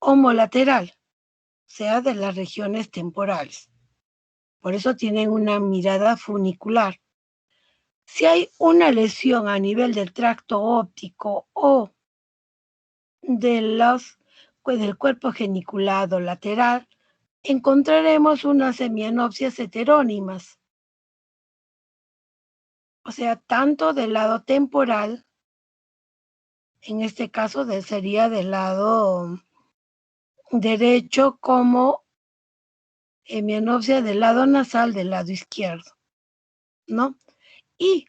homolateral, o sea, de las regiones temporales. Por eso tienen una mirada funicular. Si hay una lesión a nivel del tracto óptico o del cuerpo geniculado lateral, encontraremos unas hemianopsias heterónimas. O sea, tanto del lado temporal, en este caso sería del lado derecho, como hemianopsia del lado nasal del lado izquierdo, ¿no? Y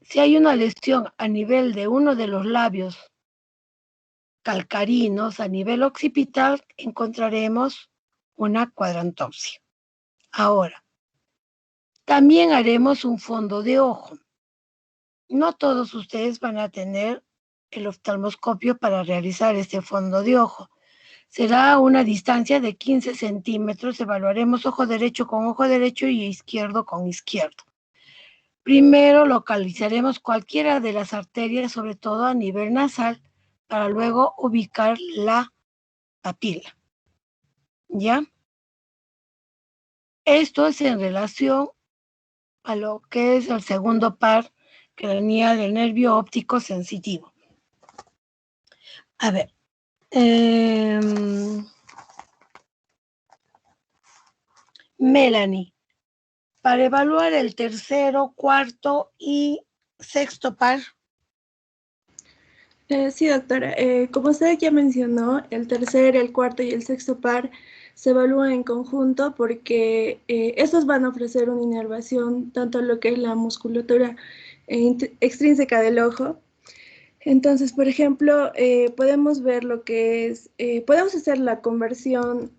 si hay una lesión a nivel de uno de los labios calcarinos, a nivel occipital, encontraremos una cuadrantopsia. Ahora, también haremos un fondo de ojo. No todos ustedes van a tener el oftalmoscopio para realizar este fondo de ojo. Será a una distancia de 15 centímetros. Evaluaremos ojo derecho con ojo derecho y izquierdo con izquierdo. Primero localizaremos cualquiera de las arterias, sobre todo a nivel nasal, para luego ubicar la papila. ¿Ya? Esto es en relación a lo que es el segundo par craneal del nervio óptico sensitivo. A ver. Melanie, para evaluar el tercero, cuarto y sexto par. Sí, doctora. Como usted ya mencionó, el tercer, el cuarto y el sexto par se evalúan en conjunto porque estos van a ofrecer una inervación tanto a lo que es la musculatura extrínseca del ojo. Entonces, por ejemplo, podemos ver lo que es, podemos hacer la conversión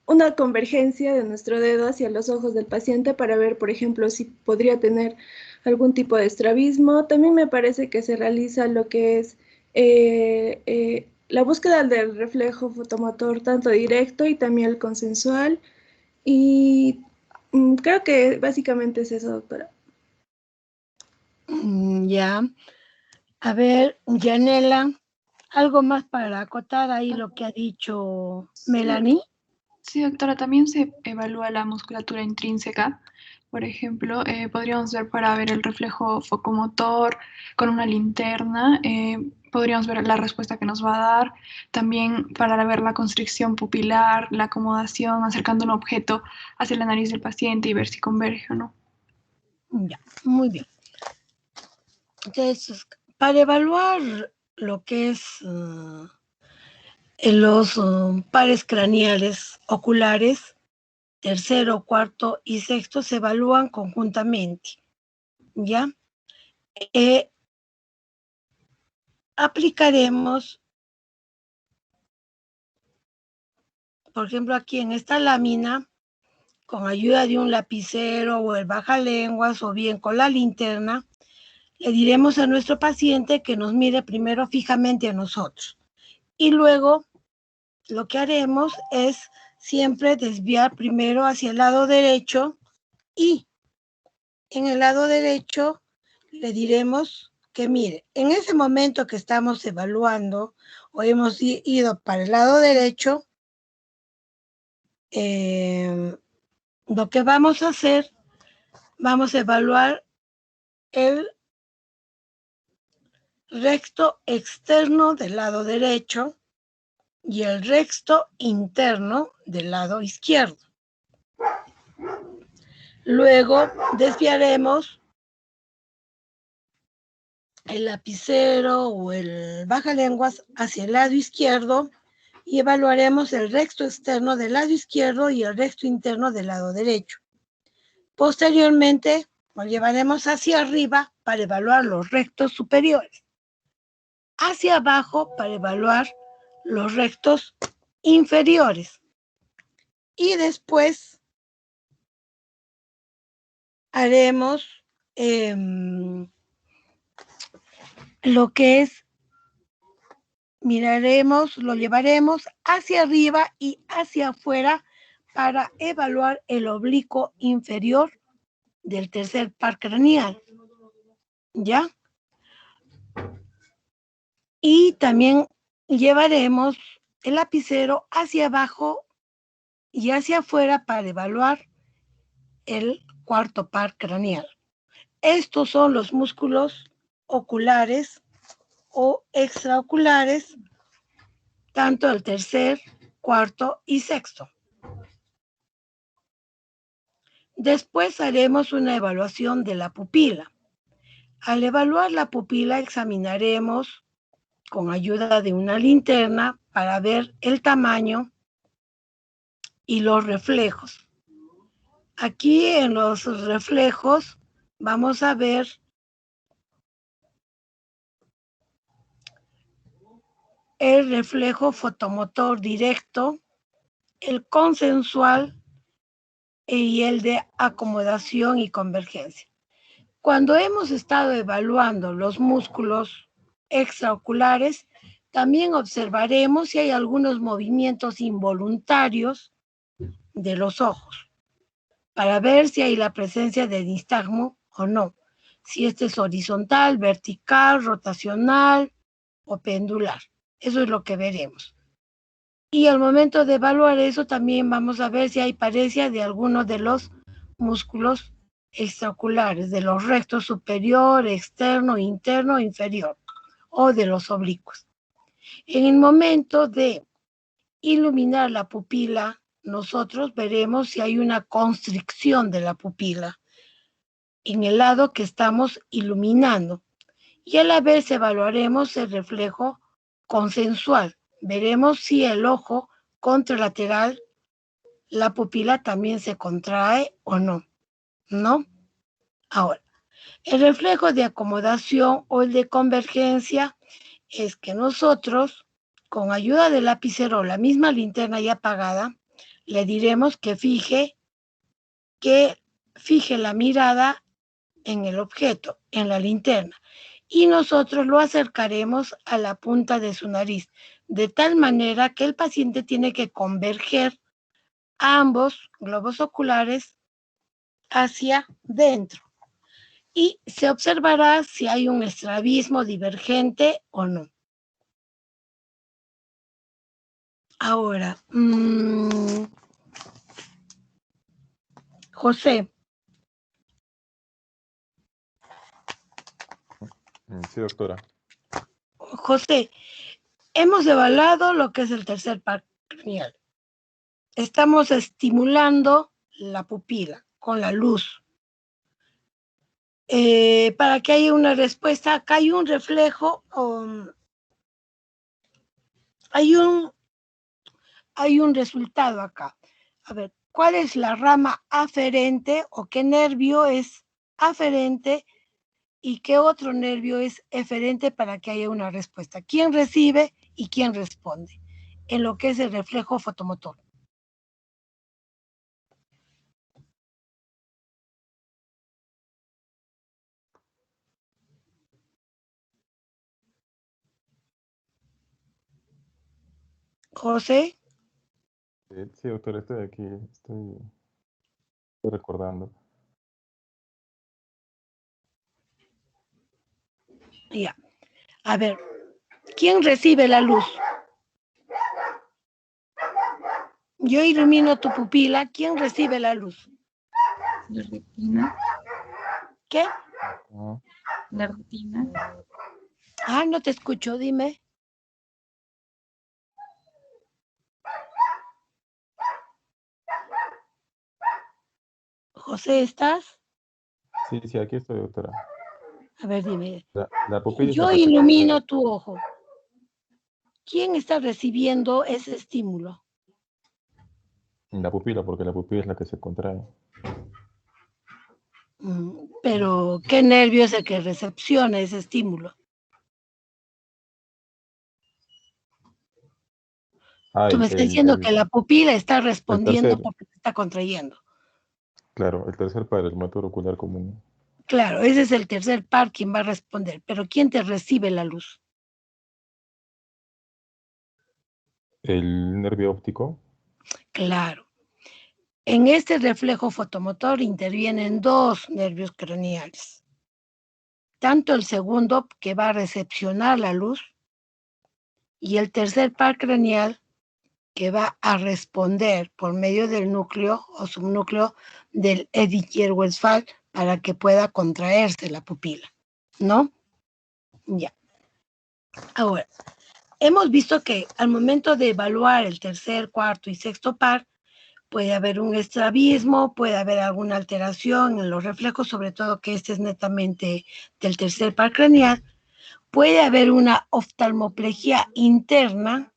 una convergencia de nuestro dedo hacia los ojos del paciente para ver, por ejemplo, si podría tener algún tipo de estrabismo. También me parece que se realiza lo que es la búsqueda del reflejo fotomotor, tanto directo y también el consensual. Y creo que básicamente es eso, doctora. Ya. A ver, Yanela, ¿algo más para acotar ahí lo que ha dicho Melanie? Sí, doctora, también se evalúa la musculatura intrínseca. Por ejemplo, podríamos ver para ver el reflejo focomotor con una linterna, podríamos ver la respuesta que nos va a dar, también para ver la constricción pupilar, la acomodación, acercando un objeto hacia la nariz del paciente y ver si converge o no. Ya, muy bien. Entonces, para evaluar lo que es los pares craneales oculares, tercero, cuarto y sexto se evalúan conjuntamente, ¿ya? Aplicaremos, por ejemplo, aquí en esta lámina, con ayuda de un lapicero o el bajalenguas o bien con la linterna, le diremos a nuestro paciente que nos mire primero fijamente a nosotros. Y luego lo que haremos es siempre desviar primero hacia el lado derecho y en el lado derecho le diremos que mire, en ese momento que estamos evaluando o hemos ido para el lado derecho, lo que vamos a hacer, vamos a evaluar el recto externo del lado derecho y el recto interno del lado izquierdo. Luego desviaremos el lapicero o el bajalenguas hacia el lado izquierdo y evaluaremos el recto externo del lado izquierdo y el recto interno del lado derecho. Posteriormente, lo llevaremos hacia arriba para evaluar los rectos superiores, hacia abajo para evaluar los rectos inferiores y después haremos lo que es, miraremos, lo llevaremos hacia arriba y hacia afuera para evaluar el oblicuo inferior del tercer par craneal, ¿ya? Y también llevaremos el lapicero hacia abajo y hacia afuera para evaluar el cuarto par craneal. Estos son los músculos oculares o extraoculares, tanto el tercer, cuarto y sexto. Después haremos una evaluación de la pupila. Al evaluar la pupila examinaremos con ayuda de una linterna para ver el tamaño y los reflejos. Aquí en los reflejos vamos a ver el reflejo fotomotor directo, el consensual y el de acomodación y convergencia. Cuando hemos estado evaluando los músculos extraoculares, también observaremos si hay algunos movimientos involuntarios de los ojos, para ver si hay la presencia de nistagmo o no, si este es horizontal, vertical, rotacional o pendular. Eso es lo que veremos. Y al momento de evaluar eso, también vamos a ver si hay parecia de alguno de los músculos extraoculares, de los rectos superior, externo, interno, inferior, o de los oblicuos. En el momento de iluminar la pupila, nosotros veremos si hay una constricción de la pupila en el lado que estamos iluminando. Y a la vez evaluaremos el reflejo consensual. Veremos si el ojo contralateral, la pupila también se contrae o no. ¿No? Ahora, el reflejo de acomodación o el de convergencia es que nosotros, con ayuda del lapicero o la misma linterna ya apagada, le diremos que fije la mirada en el objeto, en la linterna, y nosotros lo acercaremos a la punta de su nariz, de tal manera que el paciente tiene que converger ambos globos oculares hacia dentro. Y se observará si hay un estrabismo divergente o no. Ahora, José. Sí, doctora. José, hemos evaluado lo que es el tercer par craneal. Estamos estimulando la pupila con la luz. Para que haya una respuesta, acá hay un reflejo, hay un resultado acá. A ver, ¿cuál es la rama aferente o qué nervio es aferente y qué otro nervio es eferente para que haya una respuesta? ¿Quién recibe y quién responde en lo que es el reflejo fotomotor? José. Sí, doctora, estoy aquí, estoy recordando. Ya. A ver, ¿quién recibe la luz? Yo ilumino tu pupila. ¿Quién recibe la luz? La retina. ¿Qué? La retina. No te escucho, dime. José, ¿estás? Sí, aquí estoy, doctora. A ver, dime. La pupila es Yo la que se ilumino tu ojo. ¿Quién está recibiendo ese estímulo? La pupila, porque la pupila es la que se contrae. Pero, ¿qué nervio es el que recepciona ese estímulo? Tú me estás diciendo que la pupila está respondiendo porque se está contrayendo. Claro, el tercer par, el motor ocular común. Claro, ese es el tercer par quien va a responder. Pero ¿quién te recibe la luz? ¿El nervio óptico? Claro. En este reflejo fotomotor intervienen dos nervios craneales. Tanto el segundo, que va a recepcionar la luz, y el tercer par craneal, que va a responder por medio del núcleo o subnúcleo del Edinger-Westphal para que pueda contraerse la pupila, ¿no? Ya. Ahora, hemos visto que al momento de evaluar el tercer, cuarto y sexto par, puede haber un estrabismo, puede haber alguna alteración en los reflejos, sobre todo que este es netamente del tercer par craneal. Puede haber una oftalmoplegia interna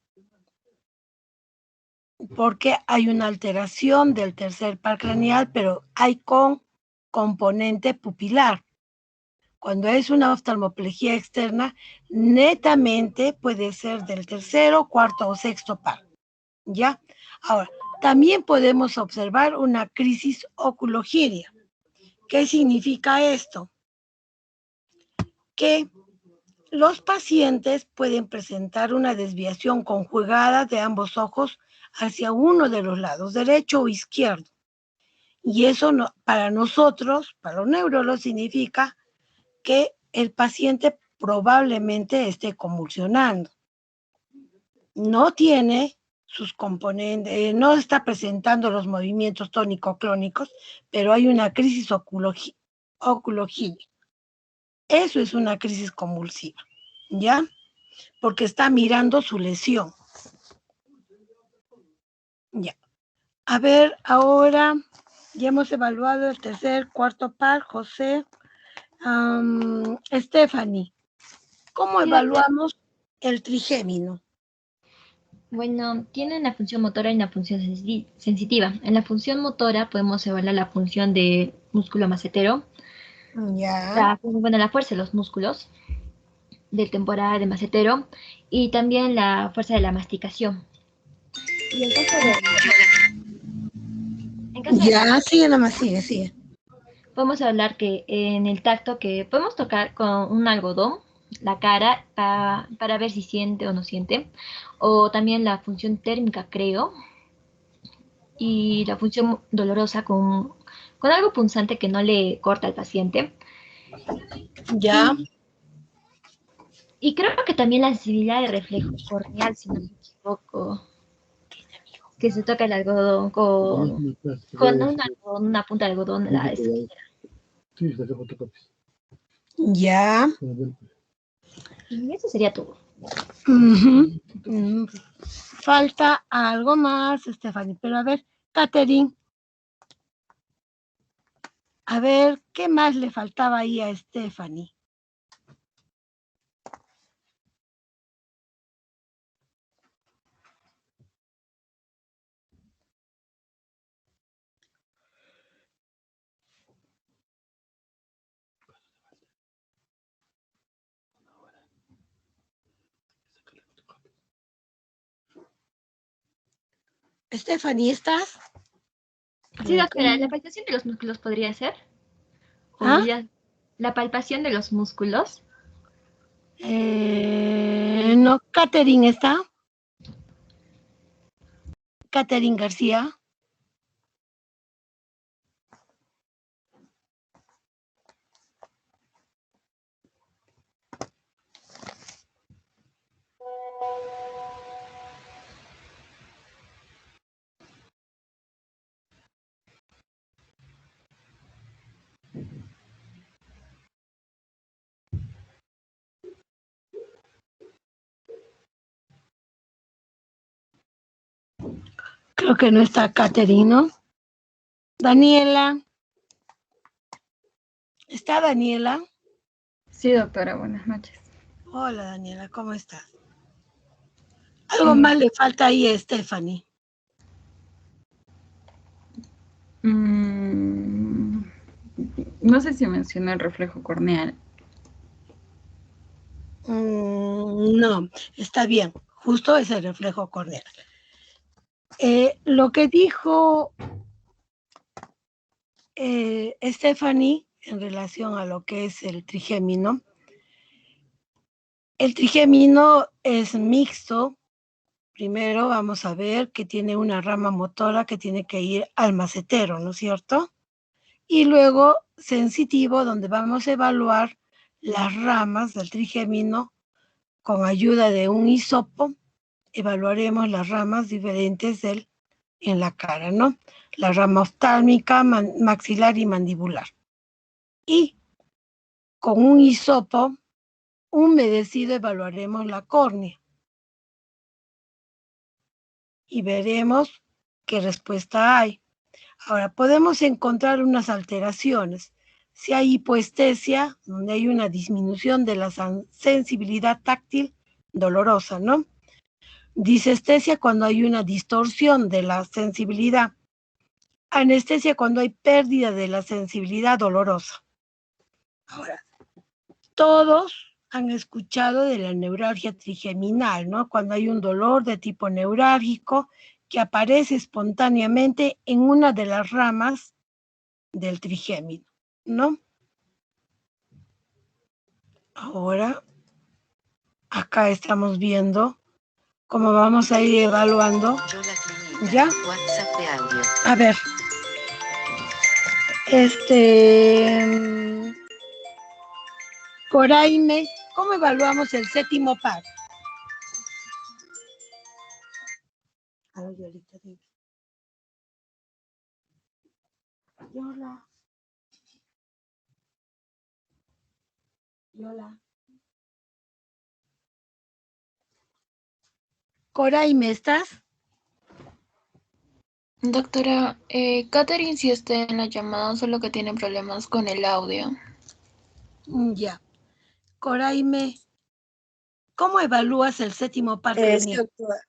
porque hay una alteración del tercer par craneal, pero hay componente pupilar. Cuando es una oftalmoplegia externa, netamente puede ser del tercero, cuarto o sexto par. ¿Ya? Ahora, también podemos observar una crisis oculogiria. ¿Qué significa esto? Que los pacientes pueden presentar una desviación conjugada de ambos ojos hacia uno de los lados, derecho o izquierdo. Y eso no, para nosotros, para los neurólogos, significa que el paciente probablemente esté convulsionando. No tiene sus componentes, no está presentando los movimientos tónico-clónicos, pero hay una crisis oculogiria. Eso es una crisis convulsiva, ¿ya? Porque está mirando su lesión. Ya. A ver, ahora ya hemos evaluado el tercer, cuarto par, José. Stephanie, ¿cómo evaluamos el trigémino? Bueno, tiene una función motora y una función sensitiva. En la función motora podemos evaluar la función de músculo macetero. Ya. La fuerza de los músculos del temporal de macetero y también la fuerza de la masticación. Y en caso caso de Ya, sigue nomás, sigue. podemos hablar que en el tacto que podemos tocar con un algodón la cara para ver si siente o no siente, o también la función térmica, creo, y la función dolorosa con algo punzante que no le corta al paciente. Ya. Y creo que también la sensibilidad de reflejo corneal, si no me equivoco, que se toca el algodón con una punta de algodón, Ya. y eso sería todo. Ujú. Falta algo más, Stephanie. Pero a ver, Catherine. A ver, ¿qué más le faltaba ahí a Stephanie? Stephanie, ¿estás? Sí, doctora, ¿la palpación de los músculos podría ser? ¿Ah? La palpación de los músculos. No, Catherine está. Catherine García. Creo que no está Catherine, ¿no? Daniela. ¿Está Daniela? Sí, doctora, buenas noches. Hola, Daniela, ¿cómo estás? Algo más le falta ahí a Stephanie. No sé si mencionó el reflejo corneal. No, está bien. Justo ese reflejo corneal. Lo que dijo Stephanie en relación a lo que es el trigémino. El trigémino es mixto. Primero vamos a ver que tiene una rama motora que tiene que ir al macetero, ¿no es cierto? Y luego sensitivo, donde vamos a evaluar las ramas del trigémino con ayuda de un hisopo. Evaluaremos las ramas diferentes en la cara, ¿no? La rama oftálmica, maxilar y mandibular. Y con un hisopo humedecido evaluaremos la córnea. Y veremos qué respuesta hay. Ahora, podemos encontrar unas alteraciones. Si hay hipoestesia, donde hay una disminución de la sensibilidad táctil dolorosa, ¿no? Disestesia cuando hay una distorsión de la sensibilidad. Anestesia cuando hay pérdida de la sensibilidad dolorosa. Ahora, todos han escuchado de la neuralgia trigeminal, ¿no? Cuando hay un dolor de tipo neurálgico que aparece espontáneamente en una de las ramas del trigémino, ¿no? Ahora, acá estamos viendo cómo vamos a ir evaluando. ¿Ya? WhatsApp de audio. A ver. Coraime, ¿cómo evaluamos el séptimo par? A ver, Yolita, dime. Yola. Coraime, ¿estás? Doctora, Catherine sí está en la llamada, solo que tiene problemas con el audio. Ya. Coraime, ¿cómo evalúas el séptimo par Sí, craneal? doctora.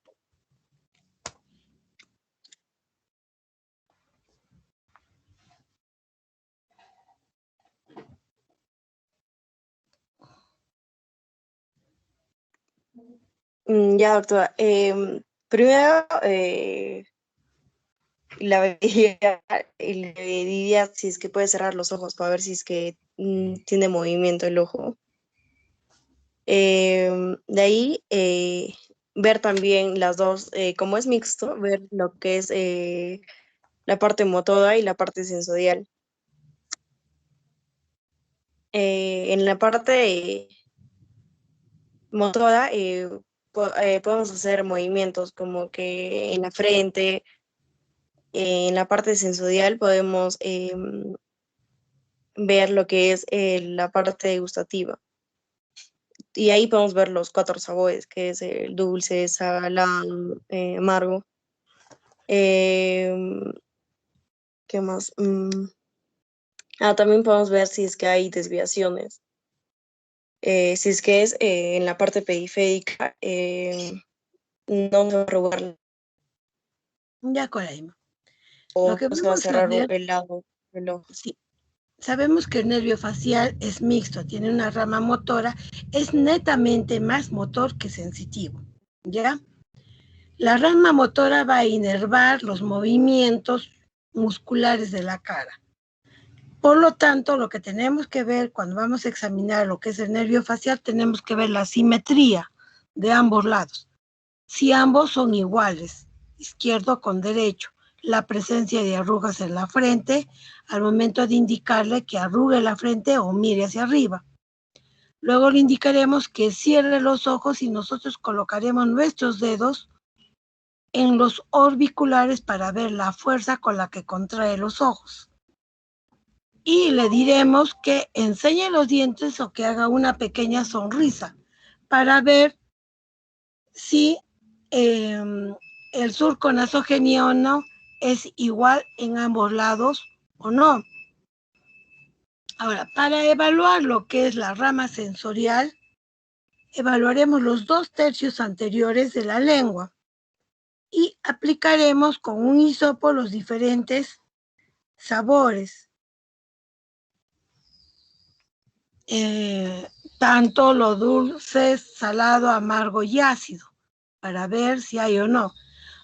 Ya, doctora. Primero, y le diría si es que puede cerrar los ojos para ver si es que tiene movimiento el ojo. De ahí, ver también las dos, como es mixto, ver lo que es la parte motora y la parte sensorial. En la parte motora podemos hacer movimientos como que en la frente, en la parte sensorial podemos ver lo que es la parte gustativa. Y ahí podemos ver los 4 sabores, que es el dulce, salado, amargo. Em, ¿Qué más? También podemos ver si es que hay desviaciones. Si es que es en la parte periférica, no se va a arrugar Ya, Coraima. o Lo que no se va a vamos a cerrar ver, el lado del ojo. sí, sabemos que el nervio facial es mixto, tiene una rama motora, es netamente más motor que sensitivo, ¿ya? La rama motora va a inervar los movimientos musculares de la cara. Por lo tanto, lo que tenemos que ver cuando vamos a examinar lo que es el nervio facial, tenemos que ver la simetría de ambos lados. Si ambos son iguales, izquierdo con derecho, la presencia de arrugas en la frente al momento de indicarle que arrugue la frente o mire hacia arriba. Luego le indicaremos que cierre los ojos y nosotros colocaremos nuestros dedos en los orbiculares para ver la fuerza con la que contrae los ojos. Y le diremos que enseñe los dientes o que haga una pequeña sonrisa para ver si el surco nasogeniano es igual en ambos lados o no. Ahora, para evaluar lo que es la rama sensorial, evaluaremos los 2/3 anteriores de la lengua y aplicaremos con un hisopo los diferentes sabores, tanto lo dulce, salado, amargo y ácido, para ver si hay o no.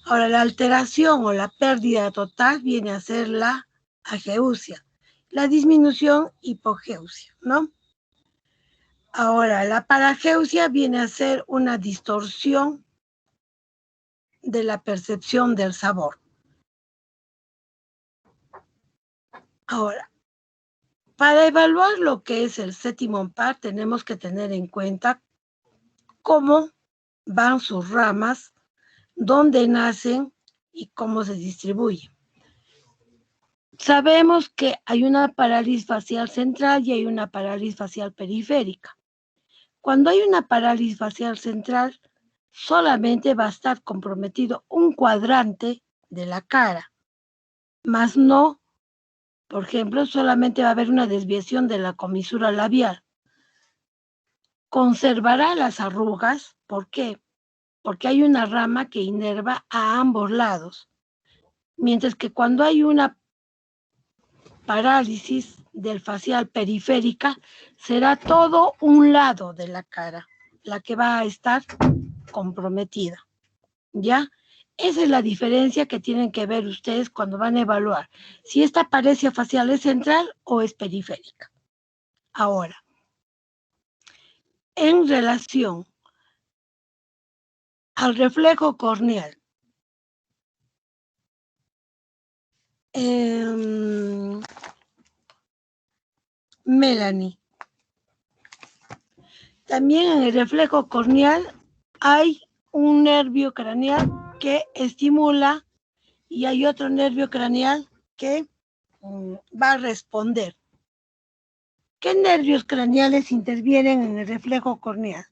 Ahora, la alteración o la pérdida total viene a ser la ageusia, la disminución hipogeusia, ¿no? Ahora, la parageusia viene a ser una distorsión de la percepción del sabor. Ahora, para evaluar lo que es el séptimo par, tenemos que tener en cuenta cómo van sus ramas, dónde nacen y cómo se distribuyen. Sabemos que hay una parálisis facial central y hay una parálisis facial periférica. Cuando hay una parálisis facial central, solamente va a estar comprometido un cuadrante de la cara, más no, por ejemplo, solamente va a haber una desviación de la comisura labial. Conservará las arrugas, ¿por qué? Porque hay una rama que inerva a ambos lados, mientras que cuando hay una parálisis del facial periférica, será todo un lado de la cara la que va a estar comprometida, ¿ya? Esa es la diferencia que tienen que ver ustedes cuando van a evaluar si esta paresia facial es central o es periférica. Ahora, en relación al reflejo corneal, Melanie, también en el reflejo corneal hay un nervio craneal que estimula y hay otro nervio craneal que va a responder. ¿Qué nervios craneales intervienen en el reflejo corneal?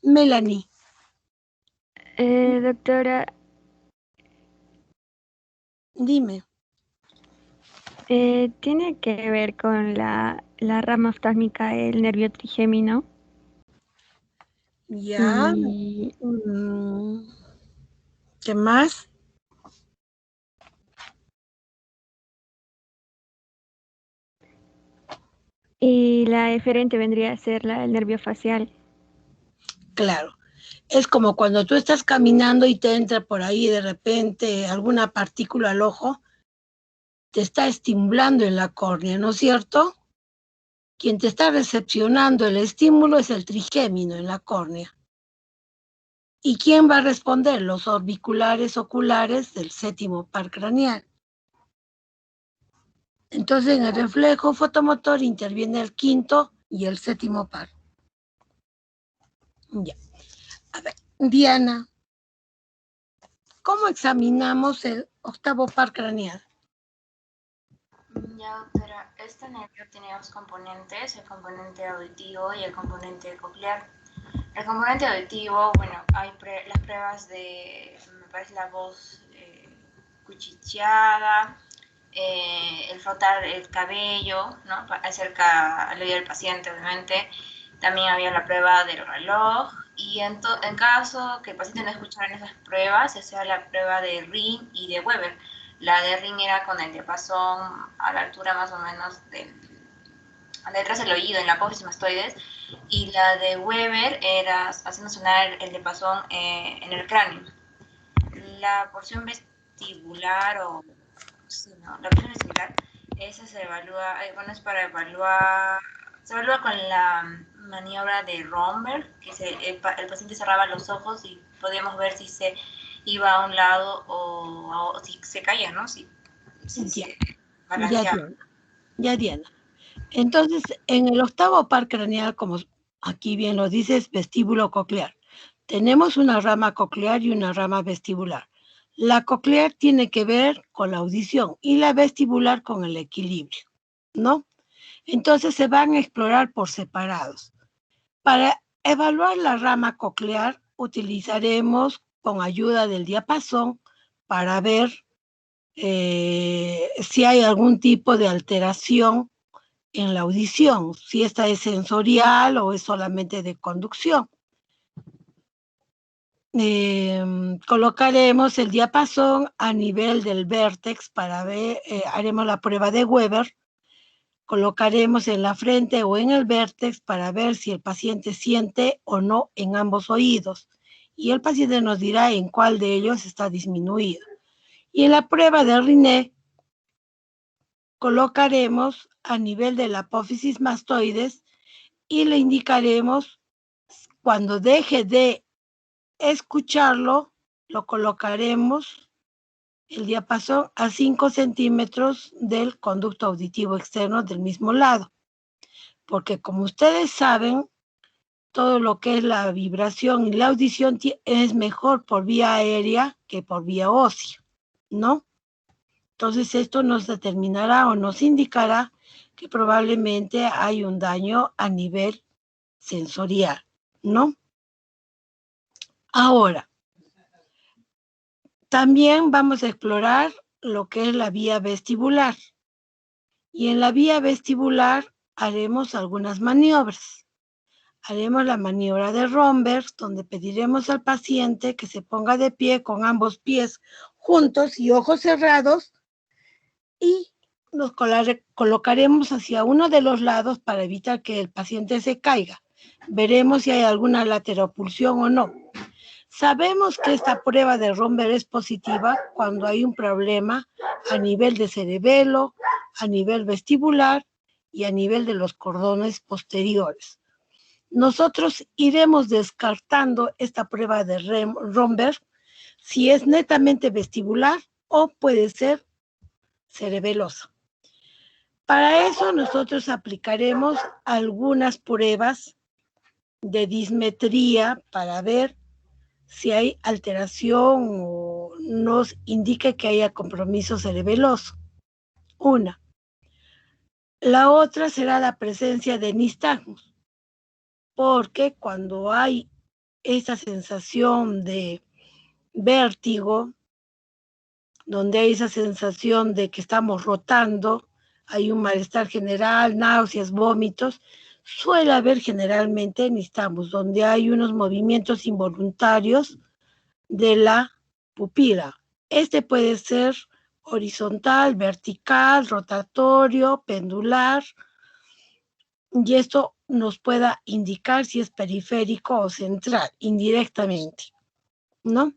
Melanie. Doctora, Dime. ¿tiene que ver con la rama oftálmica el nervio trigémino? Ya. Y, ¿Qué más? y la eferente vendría a ser el nervio facial. Claro. Es como cuando tú estás caminando y te entra por ahí de repente alguna partícula al ojo, te está estimulando en la córnea, ¿no es cierto? Quien te está recepcionando el estímulo es el trigémino en la córnea. ¿Y quién va a responder? Los orbiculares oculares del séptimo par craneal. Entonces, en el reflejo fotomotor interviene el quinto y el séptimo par. Ya. A ver, Diana, ¿cómo examinamos el octavo par craneal? Ya, doctora, este nervio tiene dos componentes, el componente auditivo y el componente coclear. El componente auditivo, bueno, hay las pruebas de, me parece, la voz cuchicheada, el frotar el cabello, ¿no? Acerca al oído del paciente, obviamente. También había la prueba del reloj. Y en caso que el paciente no escuchara esas pruebas, se hacía la prueba de Ring y de Weber. La de Ring era con el diapasón a la altura más o menos detrás del oído, en la apófisis mastoides, y la de Weber era haciendo sonar el diapasón en el cráneo. La porción vestibular sí, ¿no? La porción vestibular, esa se evalúa, bueno, es para evaluar, se evalúa con la maniobra de Romberg, que el paciente cerraba los ojos y podíamos ver si se iba a un lado o si se caía, ¿no? Si se balanceaba. Ya, Diana. Entonces, en el octavo par craneal, como aquí bien lo dices, vestíbulo coclear. Tenemos una rama coclear y una rama vestibular. La coclear tiene que ver con la audición y la vestibular con el equilibrio, ¿no? Entonces se van a explorar por separados. Para evaluar la rama coclear, utilizaremos con ayuda del diapasón para ver si hay algún tipo de alteración en la audición, si esta es sensorial o es solamente de conducción. Colocaremos el diapasón a nivel del vértex para ver, haremos la prueba de Weber, colocaremos en la frente o en el vértex para ver si el paciente siente o no en ambos oídos, y el paciente nos dirá en cuál de ellos está disminuido. Y en la prueba de Rinne colocaremos a nivel de la apófisis mastoides y le indicaremos cuando deje de escucharlo, lo colocaremos el diapasón a 5 centímetros del conducto auditivo externo del mismo lado. Porque como ustedes saben, todo lo que es la vibración y la audición es mejor por vía aérea que por vía ósea, ¿no? Entonces esto nos determinará o nos indicará que probablemente hay un daño a nivel sensorial, ¿no? Ahora, también vamos a explorar lo que es la vía vestibular. Y en la vía vestibular haremos algunas maniobras. Haremos la maniobra de Romberg, donde pediremos al paciente que se ponga de pie con ambos pies juntos y ojos cerrados y nos colocaremos hacia uno de los lados para evitar que el paciente se caiga. Veremos si hay alguna lateropulsión o no. Sabemos que esta prueba de Romberg es positiva cuando hay un problema a nivel de cerebelo, a nivel vestibular y a nivel de los cordones posteriores. Nosotros iremos descartando esta prueba de Romberg si es netamente vestibular o puede ser cerebelosa. Para eso nosotros aplicaremos algunas pruebas de dismetría para ver si hay alteración o nos indique que haya compromiso cerebeloso. Una. La otra será la presencia de nistagmus, porque cuando hay esa sensación de vértigo, donde hay esa sensación de que estamos rotando, hay un malestar general, náuseas, vómitos, suele haber generalmente nistagmus, donde hay unos movimientos involuntarios de la pupila. Este puede ser horizontal, vertical, rotatorio, pendular, y esto nos pueda indicar si es periférico o central, indirectamente, ¿no?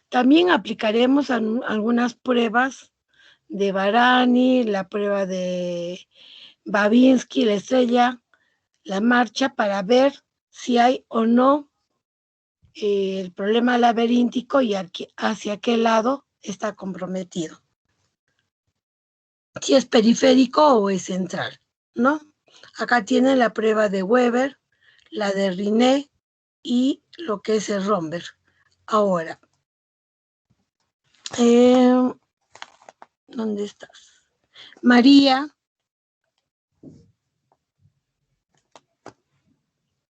También aplicaremos algunas pruebas de Varani, la prueba de Babinski, la estrella, la marcha, para ver si hay o no el problema laberíntico y hacia qué lado está comprometido. Si es periférico o es central, ¿no? Acá tienen la prueba de Weber, la de Riné y lo que es el Romberg. Ahora, ¿dónde estás? María.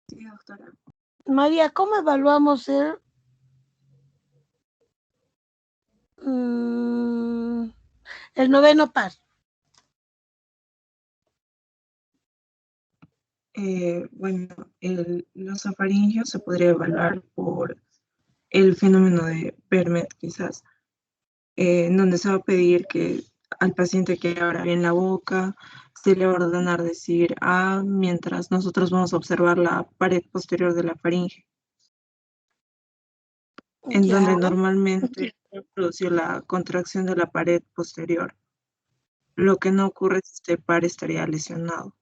Sí, doctora. María, ¿cómo evaluamos el noveno par? Bueno, los afaringios se podría evaluar por el fenómeno de Permet, quizás, en donde se va a pedir que al paciente que abra bien la boca, se le va a ordenar decir A, mientras nosotros vamos a observar la pared posterior de la faringe, en donde normalmente se va a producir la contracción de la pared posterior. Lo que no ocurre es que este par estaría lesionado.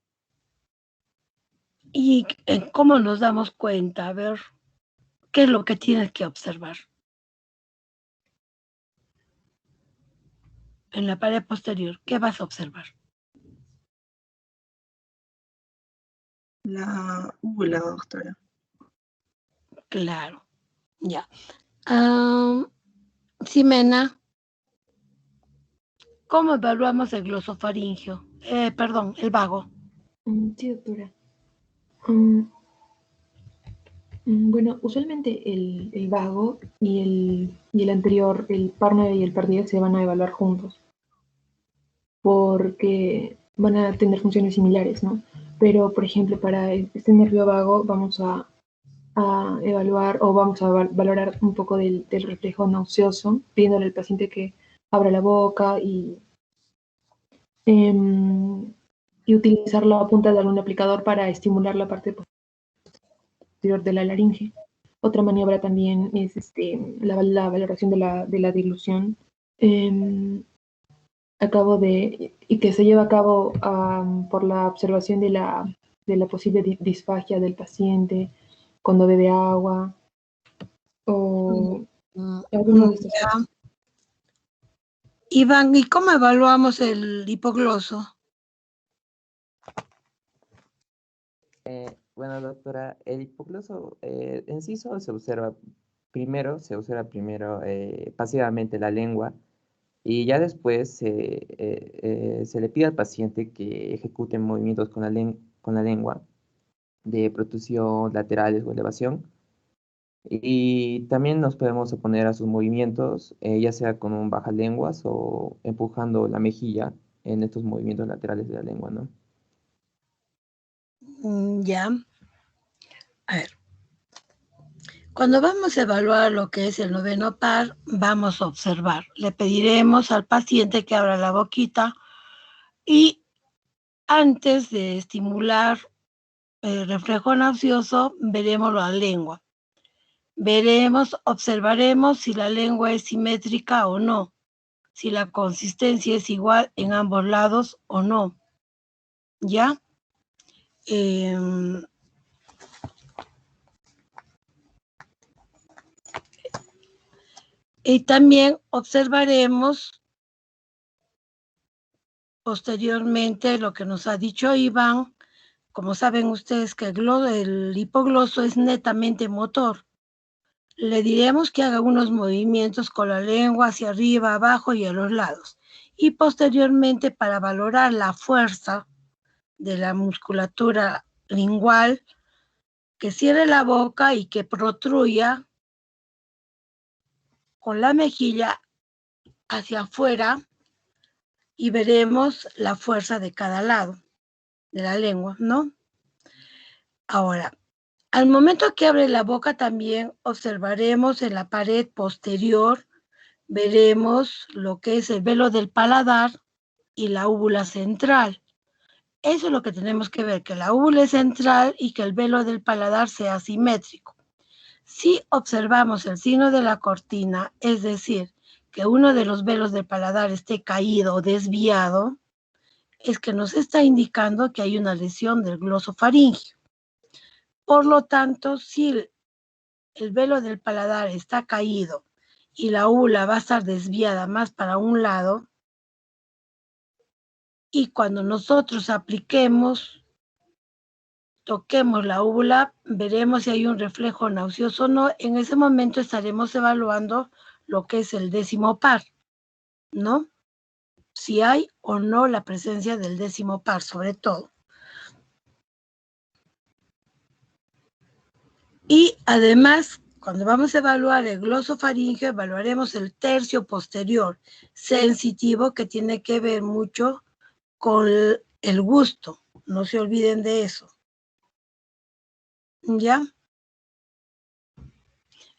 ¿Y cómo nos damos cuenta? A ver, ¿qué es lo que tienes que observar? En la pared posterior, ¿qué vas a observar? La úvula, doctora. Claro, ya. Ximena, ¿cómo evaluamos el glosofaringio? Perdón, el vago. Sí, doctora. Bueno, usualmente el vago y el anterior, el par 9 y el par 10, se van a evaluar juntos, porque van a tener funciones similares, ¿no? Pero, por ejemplo, para este nervio vago vamos a evaluar o vamos a valorar un poco del reflejo nauseoso, pidiéndole al paciente que abra la boca y utilizar la punta de algún aplicador para estimular la parte posterior de la laringe. Otra maniobra también es la valoración de la dilución y que se lleva a cabo por la observación de la posible disfagia del paciente cuando bebe agua o alguno de estos casos. Iván, ¿y cómo evaluamos el hipogloso? Bueno, doctora, el hipogloso en sí solo se observa primero pasivamente la lengua, y ya después se le pide al paciente que ejecute movimientos con la lengua de protusión, laterales o elevación. Y también nos podemos oponer a sus movimientos, ya sea con un bajalenguas o empujando la mejilla en estos movimientos laterales de la lengua, ¿no? Ya. A ver. Cuando vamos a evaluar lo que es el noveno par, vamos a observar. Le pediremos al paciente que abra la boquita y antes de estimular el reflejo nauseoso, veremos la lengua. Observaremos si la lengua es simétrica o no, si la consistencia es igual en ambos lados o no. ¿Ya? Y también observaremos posteriormente lo que nos ha dicho Iván. Como saben ustedes que el hipogloso es netamente motor. Le diremos que haga unos movimientos con la lengua hacia arriba, abajo y a los lados. Y posteriormente, para valorar la fuerza de la musculatura lingual, que cierre la boca y que protruya con la mejilla hacia afuera, y veremos la fuerza de cada lado de la lengua, ¿no? Ahora, al momento que abre la boca también observaremos en la pared posterior, veremos lo que es el velo del paladar y la úvula central. Eso es lo que tenemos que ver, que la úvula es central y que el velo del paladar sea simétrico. Si observamos el signo de la cortina, es decir, que uno de los velos del paladar esté caído o desviado, es que nos está indicando que hay una lesión del glosofaringio. Por lo tanto, si el velo del paladar está caído y la úvula va a estar desviada más para un lado, y cuando nosotros toquemos la úvula, veremos si hay un reflejo nauseoso o no. En ese momento estaremos evaluando lo que es el décimo par, ¿no? Si hay o no la presencia del décimo par, sobre todo. Y además, cuando vamos a evaluar el glosofaringio, evaluaremos el tercio posterior sensitivo, que tiene que ver mucho con el gusto. No se olviden de eso. ¿Ya?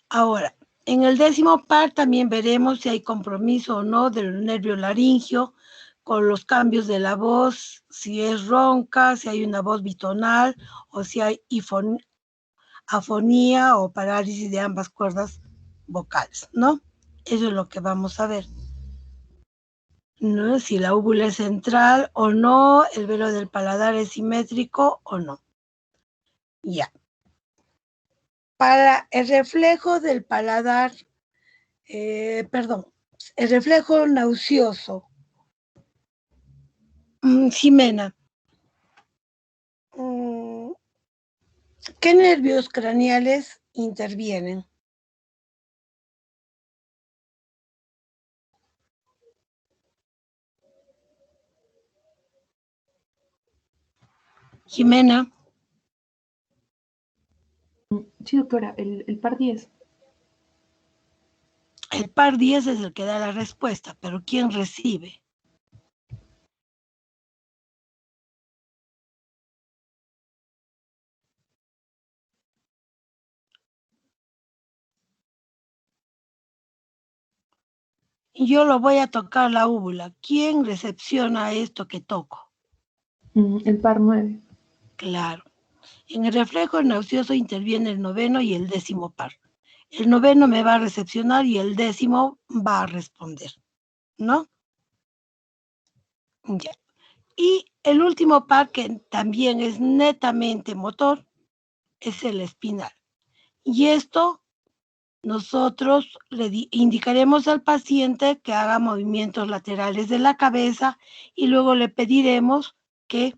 Ahora, en el décimo par también veremos si hay compromiso o no del nervio laringio con los cambios de la voz, si es ronca, si hay una voz bitonal o si hay afonía o parálisis de ambas cuerdas vocales, ¿no? Eso es lo que vamos a ver, ¿no? Si la úvula es central o no, el velo del paladar es simétrico o no. Ya. Para el reflejo del paladar, el reflejo nauseoso, Jimena, ¿qué nervios craneales intervienen? Jimena. Sí, doctora, el par 10. El par 10 es el que da la respuesta, pero ¿quién recibe? Yo lo voy a tocar la úvula. ¿Quién recepciona esto que toco? El par 9. Claro. En el reflejo nauseoso interviene el noveno y el décimo par. El noveno me va a recepcionar y el décimo va a responder, ¿no? Ya. Y el último par, que también es netamente motor, es el espinal. Y esto nosotros le indicaremos al paciente que haga movimientos laterales de la cabeza y luego le pediremos que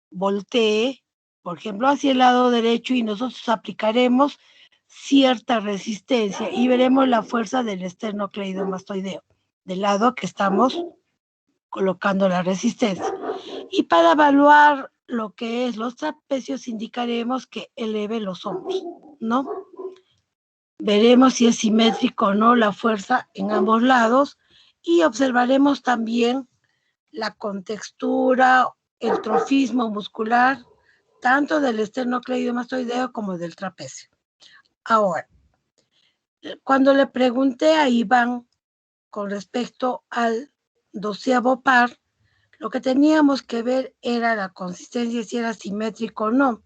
voltee, por ejemplo, hacia el lado derecho, y nosotros aplicaremos cierta resistencia y veremos la fuerza del esternocleidomastoideo, del lado que estamos colocando la resistencia. Y para evaluar lo que es los trapecios, indicaremos que eleve los hombros, ¿no? Veremos si es simétrico o no la fuerza en ambos lados y observaremos también la contextura, el trofismo muscular, tanto del esternocleidomastoideo como del trapecio. Ahora, cuando le pregunté a Iván con respecto al 12º par, lo que teníamos que ver era la consistencia, si era simétrico o no.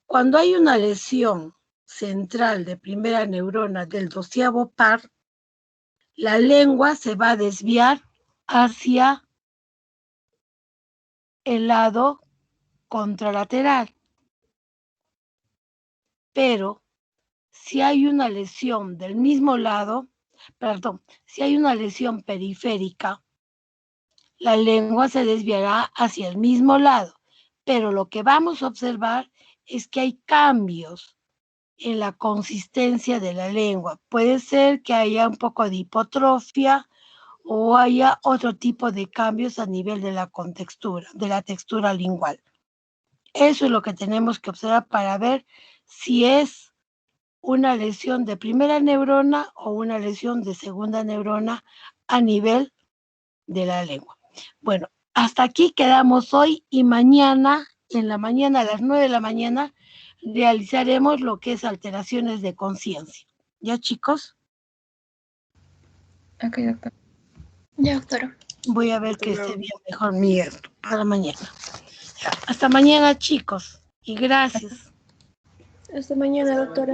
Cuando hay una lesión central de primera neurona del 12º par, la lengua se va a desviar hacia el lado contralateral. Pero si hay una lesión del mismo lado, si hay una lesión periférica, la lengua se desviará hacia el mismo lado. Pero lo que vamos a observar es que hay cambios en la consistencia de la lengua. Puede ser que haya un poco de hipotrofia o haya otro tipo de cambios a nivel de la contextura, de la textura lingual. Eso es lo que tenemos que observar para ver si es una lesión de primera neurona o una lesión de segunda neurona a nivel de la lengua. Bueno, hasta aquí quedamos hoy y mañana, en la mañana, a las 9 de la mañana, realizaremos lo que es alteraciones de conciencia. ¿Ya, chicos? Ok, doctor. Ya, doctora. Voy a ver que esté bien mejor mi esto para mañana. Hasta mañana, chicos, y gracias. Hasta mañana, doctora.